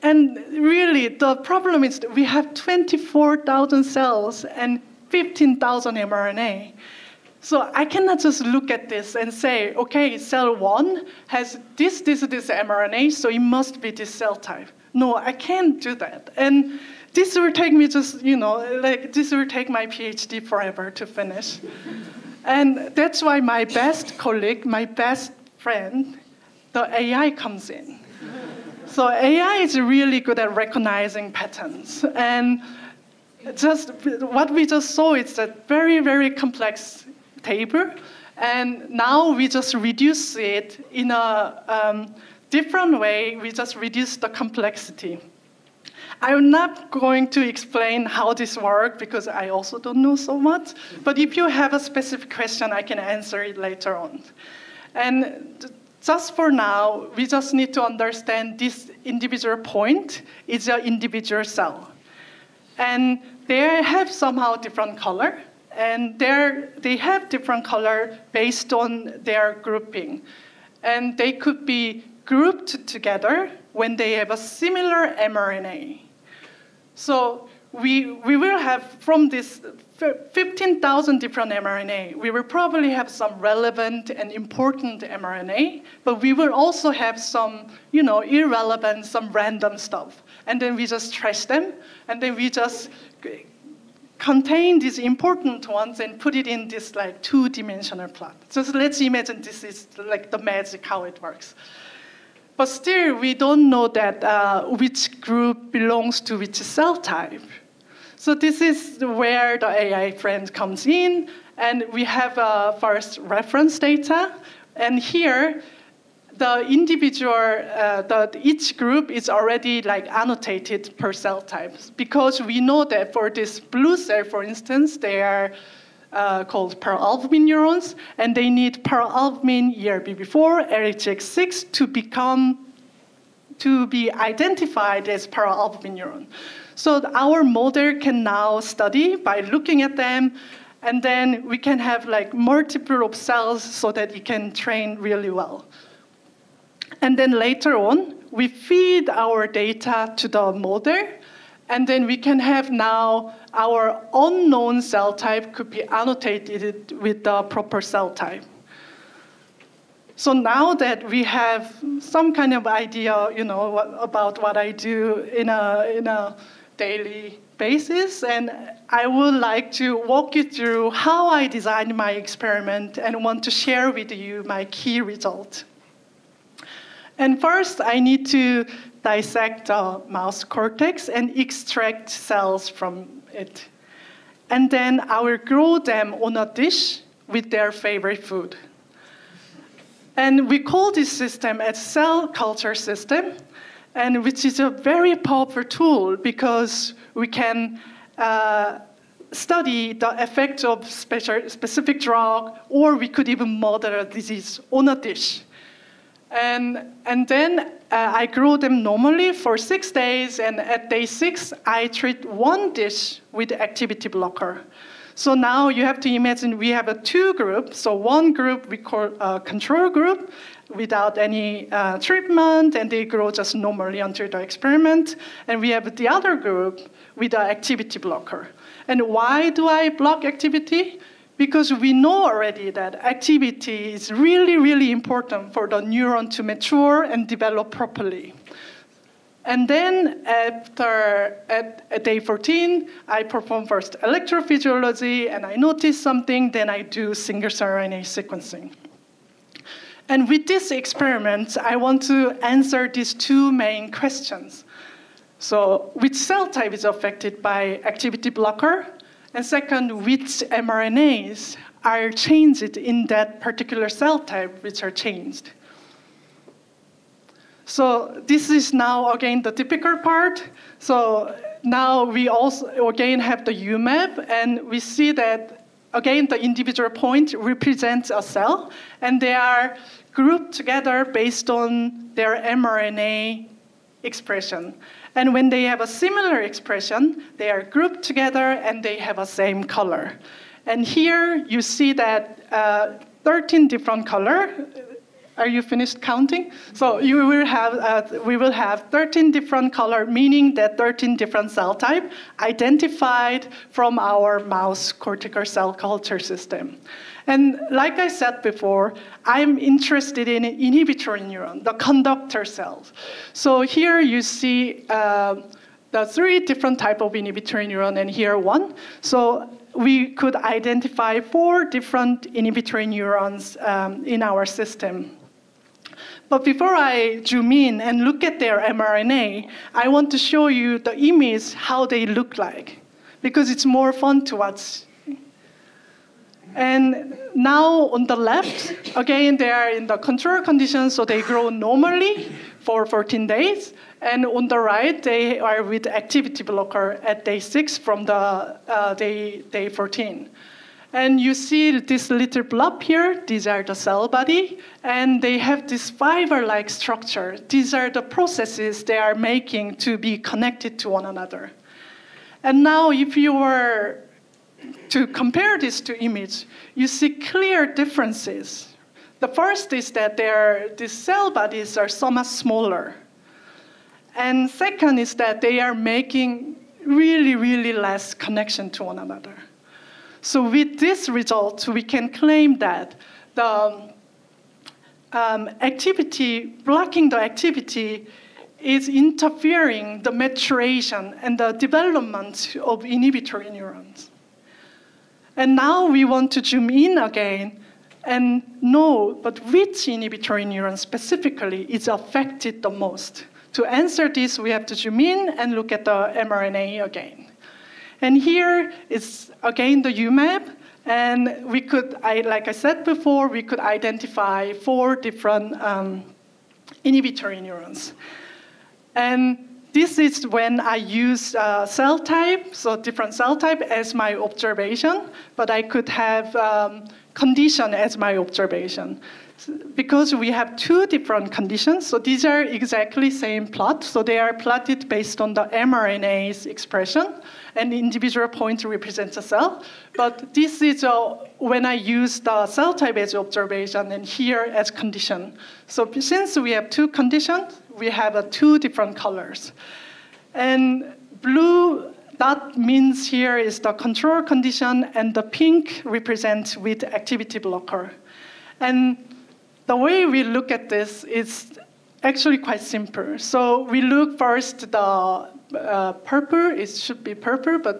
C: And really, the problem is that we have 24,000 cells and 15,000 mRNA. So I cannot just look at this and say, okay, cell 1 has this mRNA, so it must be this cell type. No, I can't do that. And this will take me this will take my PhD forever to finish. And that's why my best colleague, my best friend, the AI comes in. So AI is really good at recognizing patterns. And just what we just saw is a very, very complex table. And now we just reduce it in a different way. We just reduce the complexity. I'm not going to explain how this works because I also don't know so much. But if you have a specific question, I can answer it later on. And just for now, we just need to understand this individual point is an individual cell. And they have somehow different color, and they have different color based on their grouping. And they could be grouped together when they have a similar mRNA. So we will have, from this 15,000 different mRNA, we will probably have some relevant and important mRNA, but we will also have some, irrelevant, some random stuff. And then we just trash them, and then we just contain these important ones and put it in this like two-dimensional plot. So let's imagine this is like the magic, how it works. But still, we don't know that which group belongs to which cell type. So this is where the AI friend comes in, and we have first reference data. And here, the individual, each group is already like annotated per cell type, because we know that for this blue cell, for instance, they are called paralbumin neurons, and they need paralbumin ERBB4, LHX6 to be identified as paralbumin neuron. So our model can now study by looking at them, and then we can have like multiple of cells so that it can train really well. And then later on, we feed our data to the model, and then we can have now our unknown cell type could be annotated with the proper cell type. So now that we have some kind of idea, about what I do in a daily basis, and I would like to walk you through how I designed my experiment and want to share with you my key result. And first, I need to dissect the mouse cortex and extract cells from it. And then I will grow them on a dish with their favorite food. And we call this system a cell culture system, and which is a very powerful tool because we can study the effect of specific drug, or we could even model a disease on a dish. And then I grow them normally for 6 days, and at day 6, I treat one dish with activity blocker. So now you have to imagine we have two groups. So one group we call a control group without any treatment, and they grow just normally until the experiment. And we have the other group with an activity blocker. And why do I block activity? Because we know already that activity is really, really important for the neuron to mature and develop properly. And then at day 14, I perform first electrophysiology, and I notice something, then I do single-cell RNA sequencing. And with this experiment, I want to answer these two main questions. So which cell type is affected by activity blocker? And second, which mRNAs are changed in that particular cell type which are changed? So this is now, again, the typical part. So now we also, again, have the UMAP, and we see that, again, the individual point represents a cell, and they are grouped together based on their mRNA expression. And when they have a similar expression, they are grouped together and they have a same color. And here you see that 13 different color. Are you finished counting? So we will have 13 different color, meaning that 13 different cell type identified from our mouse cortical cell culture system. And like I said before, I'm interested in inhibitory neuron, the conductor cells. So here you see the 3 different types of inhibitory neuron, and here one. So we could identify 4 different inhibitory neurons in our system. But before I zoom in and look at their mRNA, I want to show you the image, how they look like, because it's more fun to watch. And now on the left, again, they are in the control conditions, so they grow normally for 14 days. And on the right, they are with activity blocker at day 6 from the day 14. And you see this little blob here. These are the cell body. And they have this fiber-like structure. These are the processes they are making to be connected to one another. And now if you were to compare this to image, you see clear differences. The first is that these cell bodies are so much smaller. And second is that they are making really, really less connection to one another. So with this result, we can claim that the blocking the activity is interfering the maturation and the development of inhibitory neurons. And now we want to zoom in again and know, but which inhibitory neuron specifically is affected the most? To answer this, we have to zoom in and look at the mRNA again. And here is, again, the UMAP. And we could, like I said before, we could identify 4 different inhibitory neurons. And this is when I use cell type, so different cell type as my observation, but I could have condition as my observation. Because we have 2 different conditions, so these are exactly same plot. So they are plotted based on the mRNA's expression, and individual point represents a cell. But this is when I use the cell type as observation and here as condition. So since we have 2 conditions, we have 2 different colors. And blue dot means here is the control condition, and the pink represents with activity blocker. And the way we look at this is actually quite simple. So we look first the purple, it should be purple, but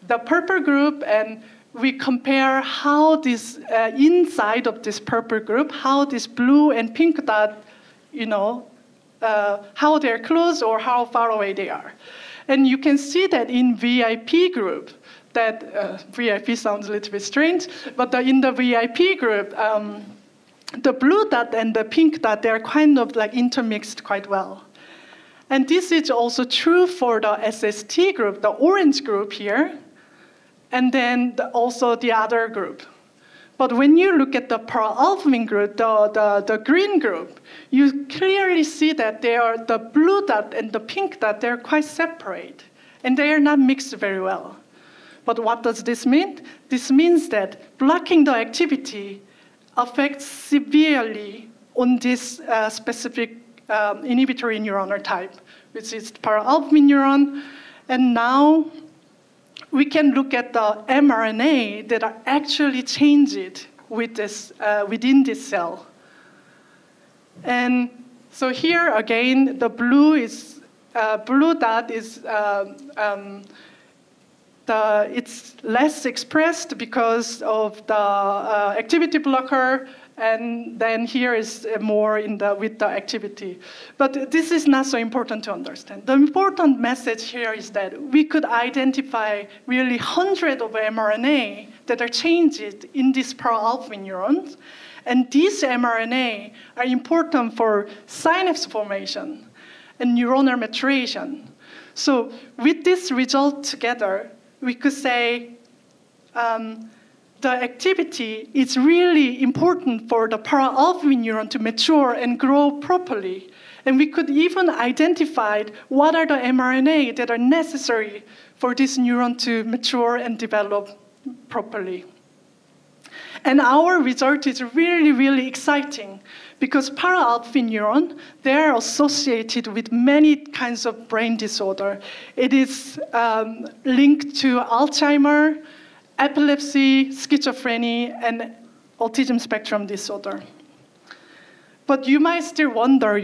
C: the purple group, and we compare how this, inside of this purple group, how this blue and pink dot, how they're close or how far away they are. And you can see that in VIP group, that VIP sounds a little bit strange, but in the VIP group, the blue dot and the pink dot, they're kind of like intermixed quite well. And this is also true for the SST group, the orange group here, and then also the other group. But when you look at the pro-albumin group, the green group, you clearly see that they are the blue dot and the pink dot, they're quite separate, and they are not mixed very well. But what does this mean? This means that blocking the activity affects severely on this specific inhibitory neuronal type, which is para-albumin neuron. And now we can look at the mRNA that are actually changed with this, within this cell. And so here again, the blue dot is it's less expressed because of the activity blocker, and then here is more with the activity. But this is not so important to understand. The important message here is that we could identify really hundreds of mRNA that are changed in these pro-albumin neurons, and these mRNA are important for synapse formation and neuronal maturation. So with this result together, we could say the activity is really important for the para-albumin neuron to mature and grow properly. And we could even identify what are the mRNA that are necessary for this neuron to mature and develop properly. And our result is really, really exciting because para-albumin neuron, they are associated with many kinds of brain disorder. It is linked to Alzheimer's, epilepsy, schizophrenia, and autism spectrum disorder. But you might still wonder,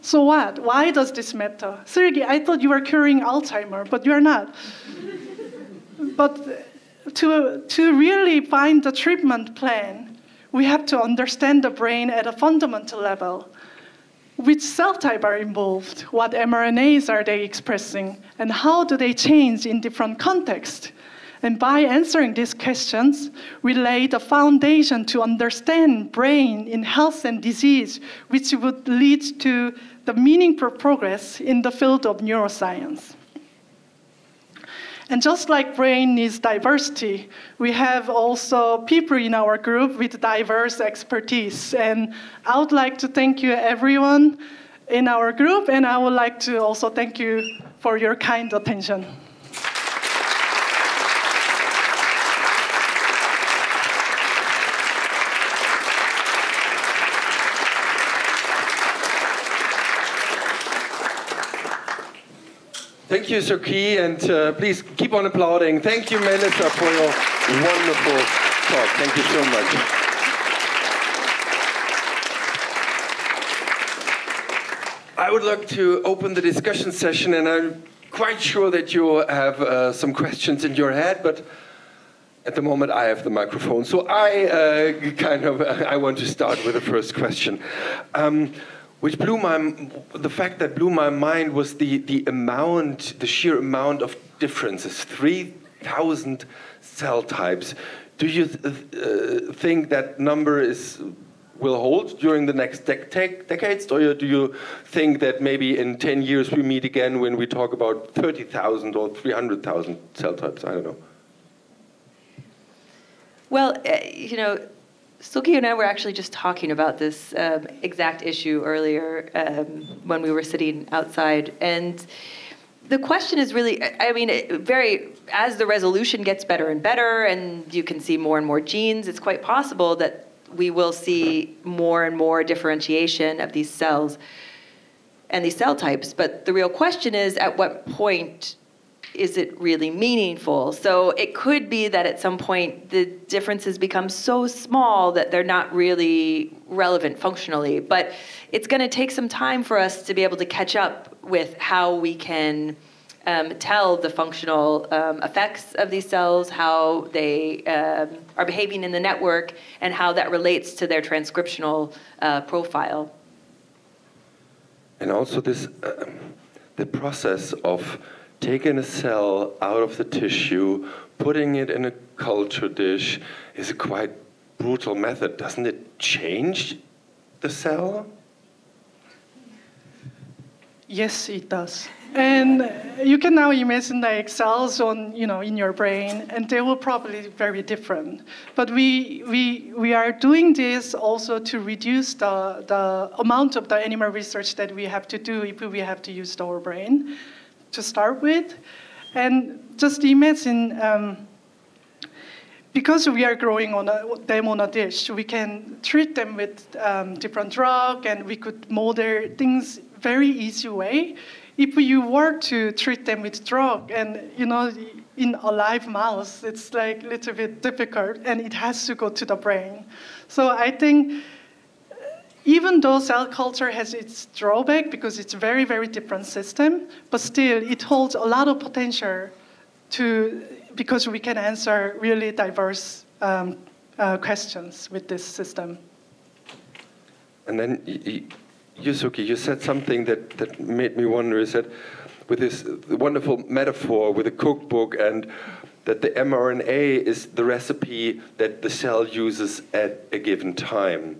C: so what? Why does this matter? Seulkee, I thought you were curing Alzheimer's, but you're not. But to really find the treatment plan, we have to understand the brain at a fundamental level. Which cell type are involved? What mRNAs are they expressing? And how do they change in different contexts? And by answering these questions, we lay the foundation to understand brain in health and disease, which would lead to the meaningful progress in the field of neuroscience. And just like brain needs diversity, we have also people in our group with diverse expertise. And I would like to thank you, everyone in our group, and I would like to also thank you for your kind attention.
A: Thank you, Seulkee, and please keep on applauding. Thank you, Melissa, for your wonderful talk. Thank you so much. I would like to open the discussion session, and I'm quite sure that you have some questions in your head, but at the moment I have the microphone, so I want to start with the first question. The fact that blew my mind was the sheer amount of differences, 3,000 cell types. Do you think that number will hold during the next decades, or do you think that maybe in 10 years we meet again when we talk about 30,000 or 300,000 cell types? I don't know.
B: Well, Seulkee and I were actually just talking about this exact issue earlier when we were sitting outside. And the question is really, as the resolution gets better and better, and you can see more and more genes, it's quite possible that we will see more and more differentiation of these cells and these cell types. But the real question is, at what point is it really meaningful? So it could be that at some point the differences become so small that they're not really relevant functionally. But it's going to take some time for us to be able to catch up with how we can tell the functional effects of these cells, how they are behaving in the network, and how that relates to their transcriptional profile.
A: And also this, the process of taking a cell out of the tissue, putting it in a culture dish is a quite brutal method. Doesn't it change the cell?
C: Yes, it does. And you can now imagine like cells in your brain, and they will probably be very different. But we are doing this also to reduce the amount of the animal research that we have to do if we have to use our brain to start with. And just imagine, because we are growing them on a dish, we can treat them with different drug, and we could model things very easy way. If you were to treat them with drug, and in a live mouse, it's like a little bit difficult, and it has to go to the brain. So I think even though cell culture has its drawback because it's a very, very different system, but still it holds a lot of potential because we can answer really diverse questions with this system.
A: And then Seulkee, you said something that made me wonder, is that with this wonderful metaphor with a cookbook, and that the mRNA is the recipe that the cell uses at a given time.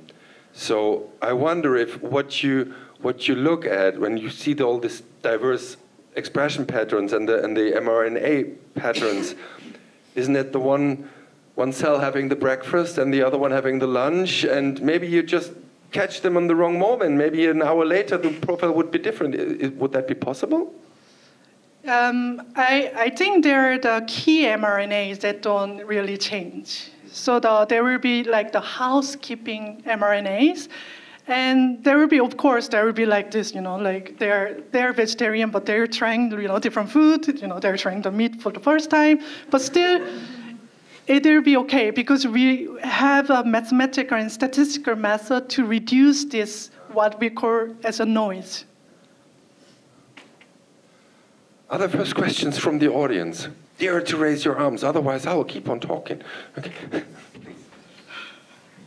A: So I wonder if what you look at when you see all these diverse expression patterns and the mRNA patterns, isn't it the one cell having the breakfast and the other one having the lunch, and maybe you just catch them on the wrong moment. Maybe an hour later the profile would be different. Would that be possible?
C: I think there are the key mRNAs that don't really change. So there will be like the housekeeping mRNAs, and there will be, of course, there will be like this, like they're vegetarian, but they're trying, different food. They're trying the meat for the first time, but still, it will be okay because we have a mathematical and statistical method to reduce this, what we call as a noise.
A: Are there first questions from the audience? Dare to raise your arms, otherwise I will keep on talking. Okay.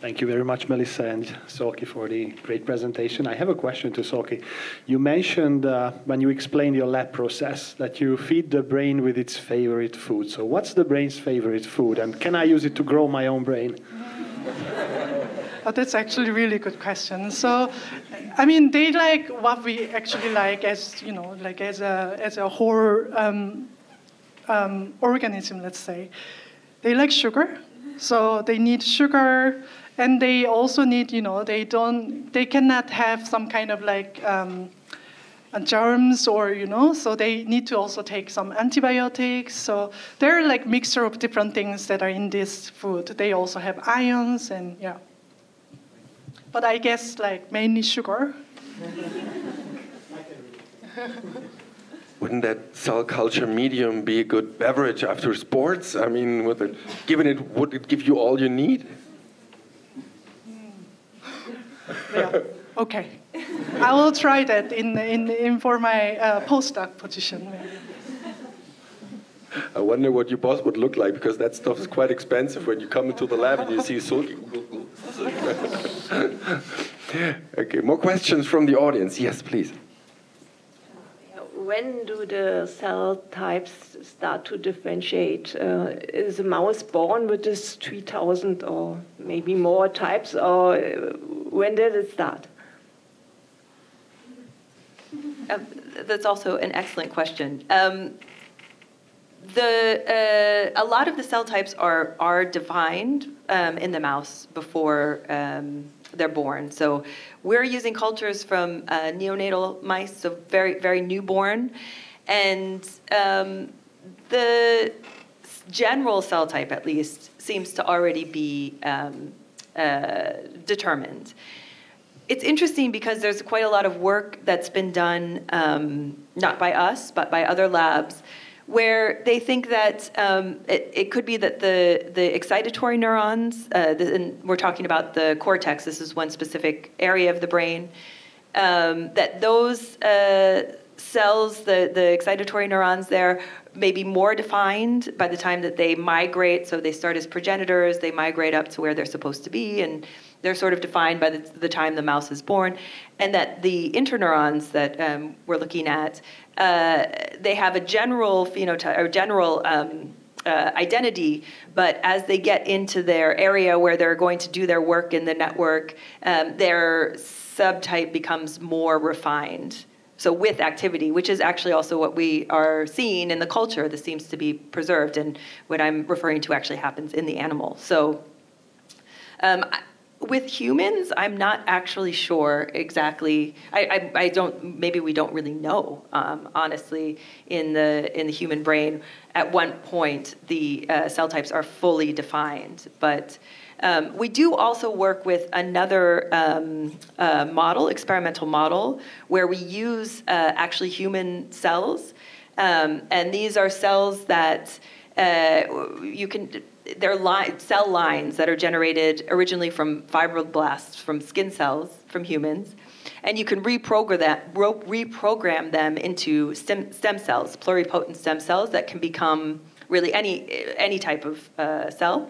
D: Thank you very much, Melissa and Seulkee, for the great presentation. I have a question to Seulkee. You mentioned when you explained your lab process that you feed the brain with its favorite food. So what's the brain's favorite food, and can I use it to grow my own brain?
C: Oh, that's actually a really good question. So, I mean, they like what we actually like as, like as a whole organism, let's say, they like sugar, so they need sugar, and they also need, they cannot have some kind of like germs or, so they need to also take some antibiotics. So they're like mixture of different things that are in this food. They also have ions and yeah. But I guess like mainly sugar.
A: Wouldn't that cell culture medium be a good beverage after sports? I mean, would it give you all you need?
C: Yeah. Okay. I will try that for my postdoc position.
A: I wonder what your boss would look like, because that stuff is quite expensive when you come into the lab and you see Seulkee. Okay, more questions from the audience. Yes, please.
E: When do the cell types start to differentiate? Is a mouse born with this 3,000 or maybe more types, or when did it start?
B: That's also an excellent question. A lot of the cell types are defined in the mouse before they're born. So we're using cultures from neonatal mice, so very, very newborn. And the general cell type, at least, seems to already be determined. It's interesting because there's quite a lot of work that's been done, not by us, but by other labs, where they think that it could be that the excitatory neurons, and we're talking about the cortex, this is one specific area of the brain, that those cells, the excitatory neurons there, may be more defined by the time that they migrate. So they start as progenitors, they migrate up to where they're supposed to be, and they're sort of defined by the time the mouse is born. And that the interneurons that we're looking at, they have a general phenotype or general identity, but as they get into their area where they're going to do their work in the network, their subtype becomes more refined. So with activity, which is actually also what we are seeing in the culture, this seems to be preserved, and what I'm referring to actually happens in the animal. So with humans, I'm not actually sure exactly. I don't. Maybe we don't really know, honestly, in the human brain. At one point, the cell types are fully defined, but we do also work with another experimental model, where we use actually human cells, and these are cells that they're cell lines that are generated originally from fibroblasts, from skin cells, from humans, and you can reprogram them into stem cells, pluripotent stem cells that can become really any type of cell.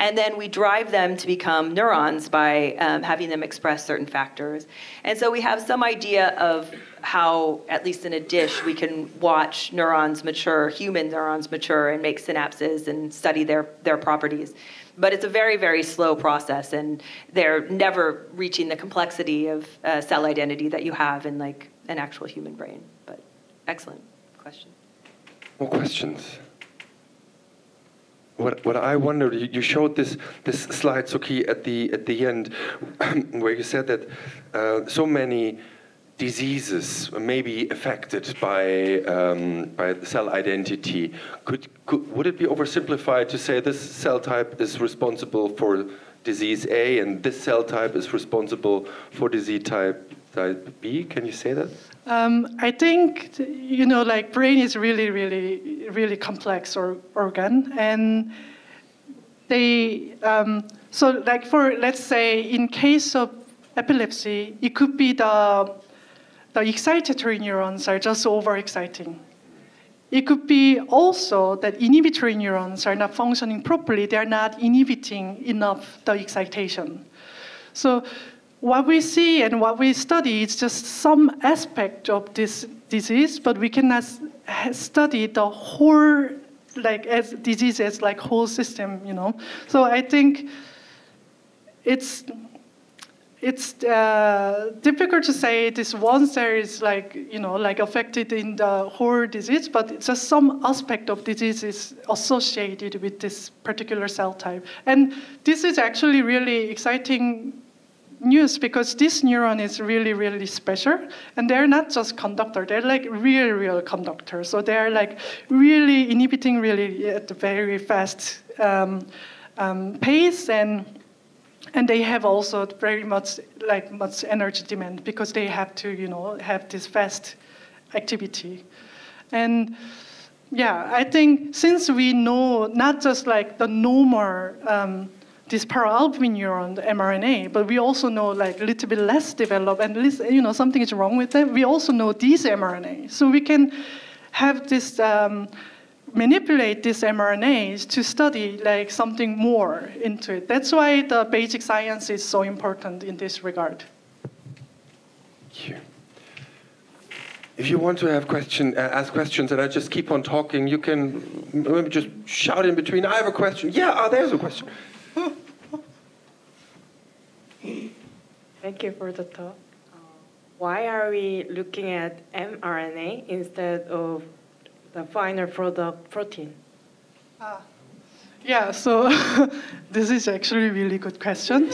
B: And then we drive them to become neurons by having them express certain factors. And so we have some idea of how, at least in a dish, we can watch neurons mature, human neurons mature, and make synapses and study their properties. But it's a very, very slow process, and they're never reaching the complexity of cell identity that you have in like an actual human brain. But excellent question.
A: More questions? What I wondered, you showed this slide, Seulkee, at the end, where you said that so many diseases may be affected by the cell identity. Would it be oversimplified to say this cell type is responsible for disease A and this cell type is responsible for disease type B? Can you say that?
C: I think, like brain is really, really, really complex organ, and they, so like let's say in case of epilepsy, it could be the excitatory neurons are just overexciting. It could be also that inhibitory neurons are not functioning properly. They're not inhibiting enough the excitation. So what we see and what we study is just some aspect of this disease, but we cannot study the whole, like as disease as like whole system, So I think it's it's difficult to say this once there is like affected in the whole disease, but it's just some aspect of disease is associated with this particular cell type. And this is actually really exciting news because this neuron is really, really special. And they're not just conductor, they're like real conductors. So they're like really inhibiting really at a very fast pace, and they have also very much energy demand because they have to, have this fast activity. And yeah, I think since we know not just like the normal this paraalbumin neuron, the mRNA, but we also know like a little bit less developed and something is wrong with them. We also know these mRNA, so we can have this. Manipulate these mRNAs to study like something more into it. That's why the basic science is so important in this regard.
A: Thank you. If you want to have ask questions and I just keep on talking, you can maybe just shout in between. I have a question. Yeah, there's a question.
E: Thank you for the talk. Why are we looking at mRNA instead of the final product protein?
C: Yeah, so this is actually a really good question.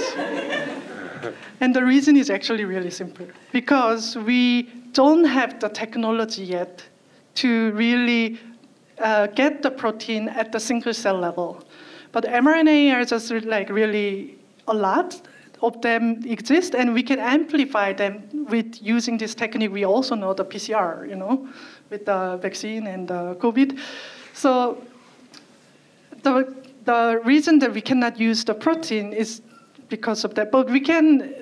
C: And the reason is actually really simple. Because we don't have the technology yet to really get the protein at the single cell level. But mRNA are just like really a lot of them exist, and we can amplify them with using this technique. We also know the PCR, with the vaccine and the COVID. So the reason that we cannot use the protein is because of that. But we can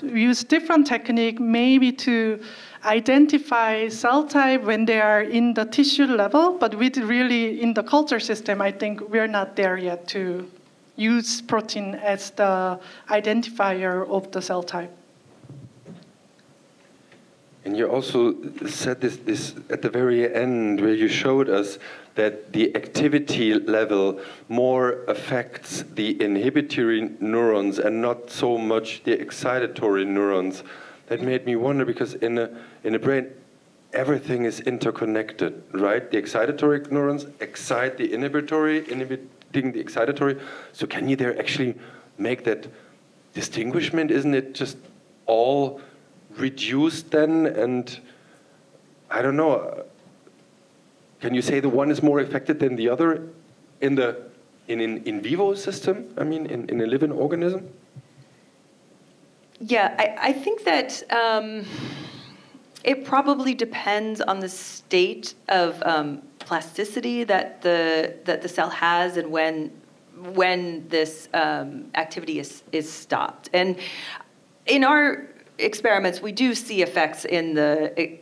C: use different technique maybe to identify cell type when they are in the tissue level, but with really in the culture system, I think we're not there yet to use protein as the identifier of the cell type.
A: And you also said this at the very end, where you showed us that the activity level more affects the inhibitory neurons and not so much the excitatory neurons. That made me wonder, because in the brain, everything is interconnected, right? The excitatory neurons excite the inhibitory, inhibiting the excitatory. So can you there actually make that distinguishment? Isn't it just all reduced then? And I don't know, can you say the one is more affected than the other in in vivo system? I mean, in a living organism?
B: Yeah, I think that it probably depends on the state of plasticity that the cell has and when this activity is stopped. And in our experiments, we do see effects in the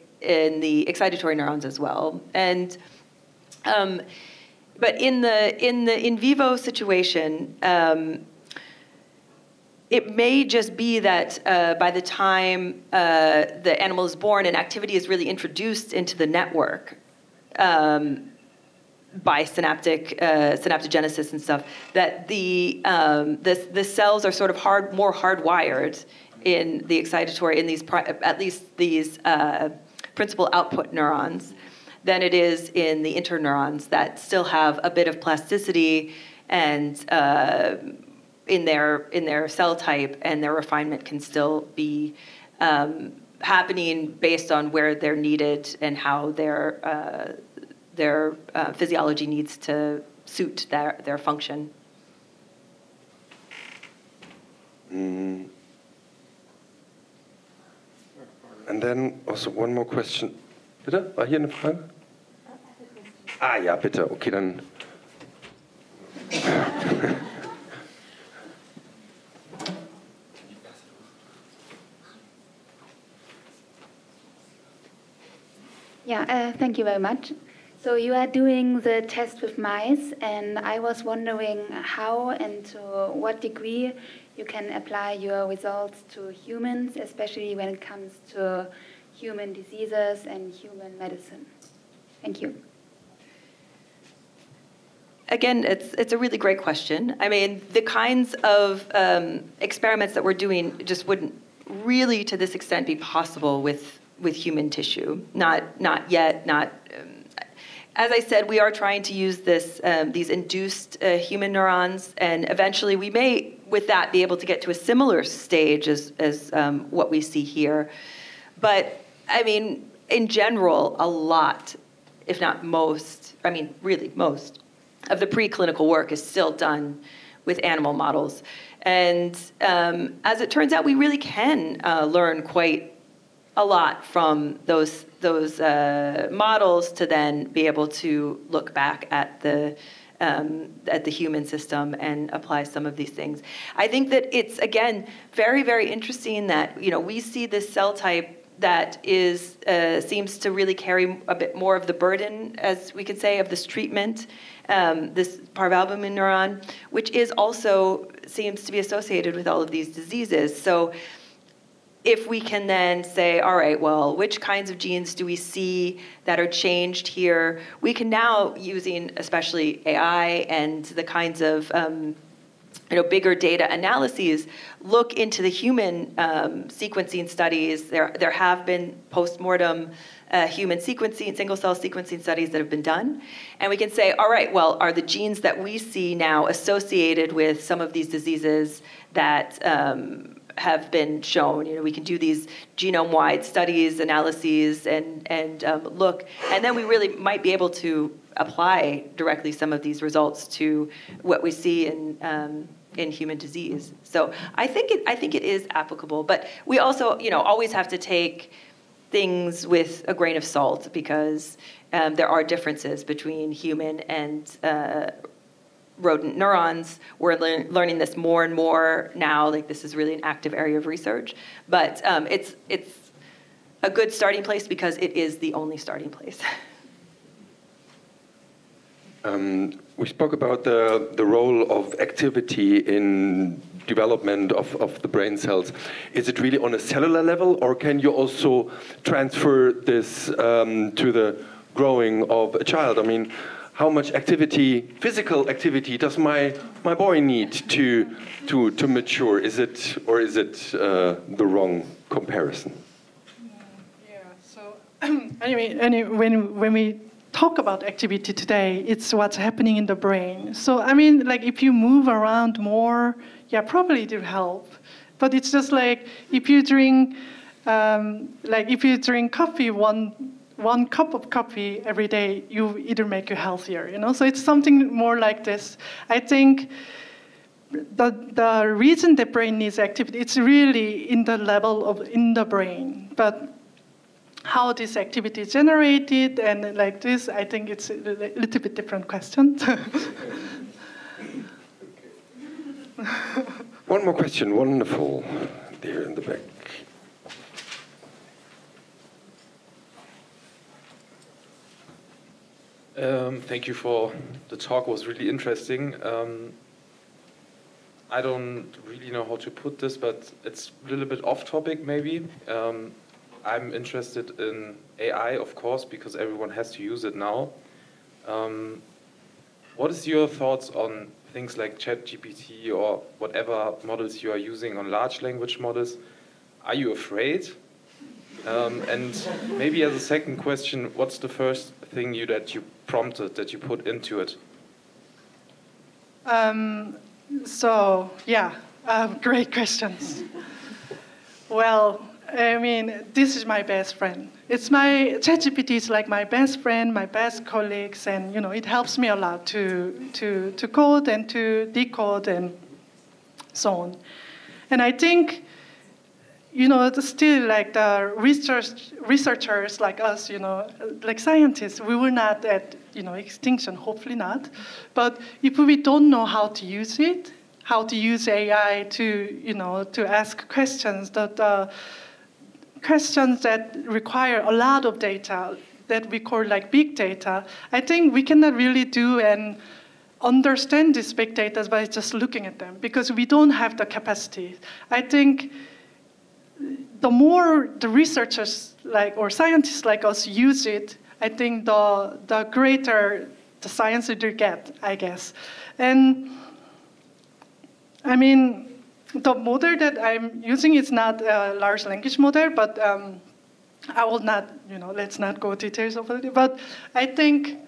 B: excitatory neurons as well. And but in the in vivo situation, it may just be that by the time the animal is born and activity is really introduced into the network by synaptogenesis and stuff, that the cells are sort of more hardwired in the excitatory, in these at least these principal output neurons, than it is in the interneurons that still have a bit of plasticity and in their cell type, and their refinement can still be happening based on where they're needed and how their physiology needs to suit their function.
A: Mm. And then also one more question. Bitte? War hier eine Frage? Ah ja, bitte. Okay, dann.
F: Yeah, thank you very much. So you are doing the test with mice, and I was wondering how and to what degree you can apply your results to humans, especially when it comes to human diseases and human medicine. Thank you.
B: again, it's a really great question. I mean, the kinds of experiments that we're doing just wouldn't really, to this extent, be possible with human tissue. Not yet. As I said, we are trying to use these induced human neurons, and eventually we may, with that, be able to get to a similar stage as what we see here. But I mean, in general, a lot, if not most, I mean, really most, of the preclinical work is still done with animal models. And as it turns out, we really can learn quite a lot from those models to then be able to look back at the human system and apply some of these things. I think that it's, again, very, very interesting that, you know, we see this cell type that is seems to really carry a bit more of the burden, as we could say, of this treatment, this parvalbumin neuron, which is also seems to be associated with all of these diseases. So if we can then say, all right, well, which kinds of genes do we see that are changed here? We can now, using especially AI and the kinds of bigger data analyses, look into the human sequencing studies. There have been post-mortem human sequencing, single-cell sequencing studies that have been done. And we can say, all right, well, are the genes that we see now associated with some of these diseases that have been shown? You know, we can do these genome-wide studies, analyses, and look, and then we really might be able to apply directly some of these results to what we see in human disease. So I think it is applicable, but we also, you know, always have to take things with a grain of salt, because there are differences between human and rodent neurons. We're learning this more and more now. Like, this is really an active area of research, but it's a good starting place because it is the only starting place.
A: We spoke about the role of activity in development of the brain cells. Is it really on a cellular level, or can you also transfer this to the growing of a child? I mean, how much activity, physical activity, does my boy need to mature? Is it the wrong comparison?
C: Yeah. So anyway, when we talk about activity today, it's what's happening in the brain. So I mean, like, if you move around more, yeah, probably it will help. But it's just like if you drink, coffee, one cup of coffee every day, it'll make you healthier, you know? So it's something more like this. I think the reason the brain needs activity, it's really in the level of in the brain. But how this activity is generated and like this, I think it's a little bit different question.
A: One more question, wonderful, there in the back.
G: Thank you for the talk. It was really interesting. I don't really know how to put this, but it's a little bit off topic maybe. I'm interested in AI, of course, because everyone has to use it now. What is your thoughts on things like ChatGPT or whatever models you are using on large language models? Are you afraid? And maybe as a second question, what's the first thing that you prompted, that you put into it?
C: So, yeah, great questions. Well, I mean, this is my best friend. ChatGPT is like my best friend, my best colleagues, and, you know, it helps me a lot to code and to decode and so on. And I think, you know, still like the researchers like us, you know, like scientists, we were not at, you know, extinction, hopefully not. But if we don't know how to use it, how to use AI to, you know, to ask questions, questions that require a lot of data that we call like big data, I think we cannot really do and understand these big data by just looking at them, because we don't have the capacity. I think the more the researchers like or scientists like us use it, I think the greater the science that you get, I guess. And I mean, the model that I'm using is not a large language model, but I will not, let's not go details of it. But I think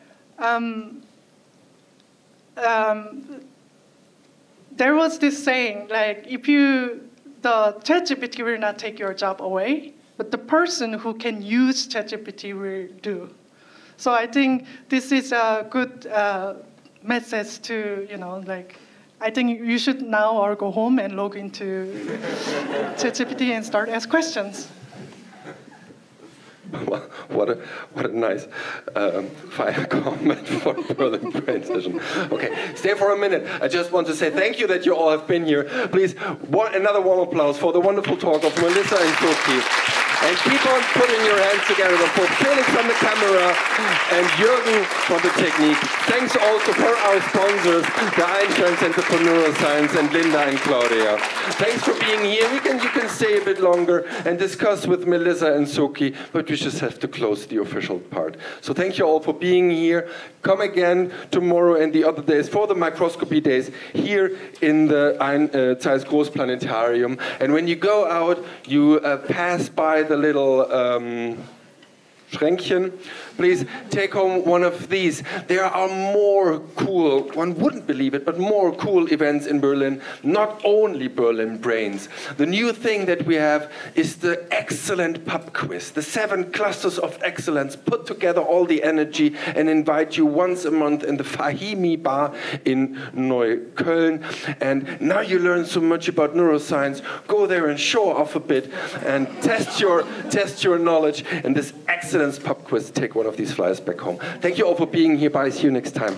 C: there was this saying, like, the ChatGPT will not take your job away, but the person who can use ChatGPT will do. So I think this is a good message to, I think you should now or go home and log into ChatGPT and start ask questions.
A: What a nice fire comment for Berlin Brain Session. Okay, stay for a minute. I just want to say thank you that you all have been here. Please, another warm applause for the wonderful talk of Melissa and Seulkee. And keep on putting your hands together for Felix on the camera and Jürgen for the technique. Thanks also for our sponsors, the Einstein Center for Neuroscience, and Linda and Claudia. Thanks for being here. You can stay a bit longer and discuss with Melissa and Seulkee, but we just have to close the official part. So thank you all for being here. Come again tomorrow and the other days for the microscopy days here in the Zeiss Großplanetarium. And when you go out, you pass by the little Schränkchen. Please take home one of these. There are more cool, one wouldn't believe it, but more cool events in Berlin, not only Berlin Brains. The new thing that we have is the excellent pub quiz. The 7 clusters of excellence put together all the energy and invite you once a month in the Fahimi bar in Neukölln. And now you learn so much about neuroscience. Go there and show off a bit and test your knowledge in this excellence pub quiz. Take one of these flyers back home. Thank you all for being here. Bye. See you next time.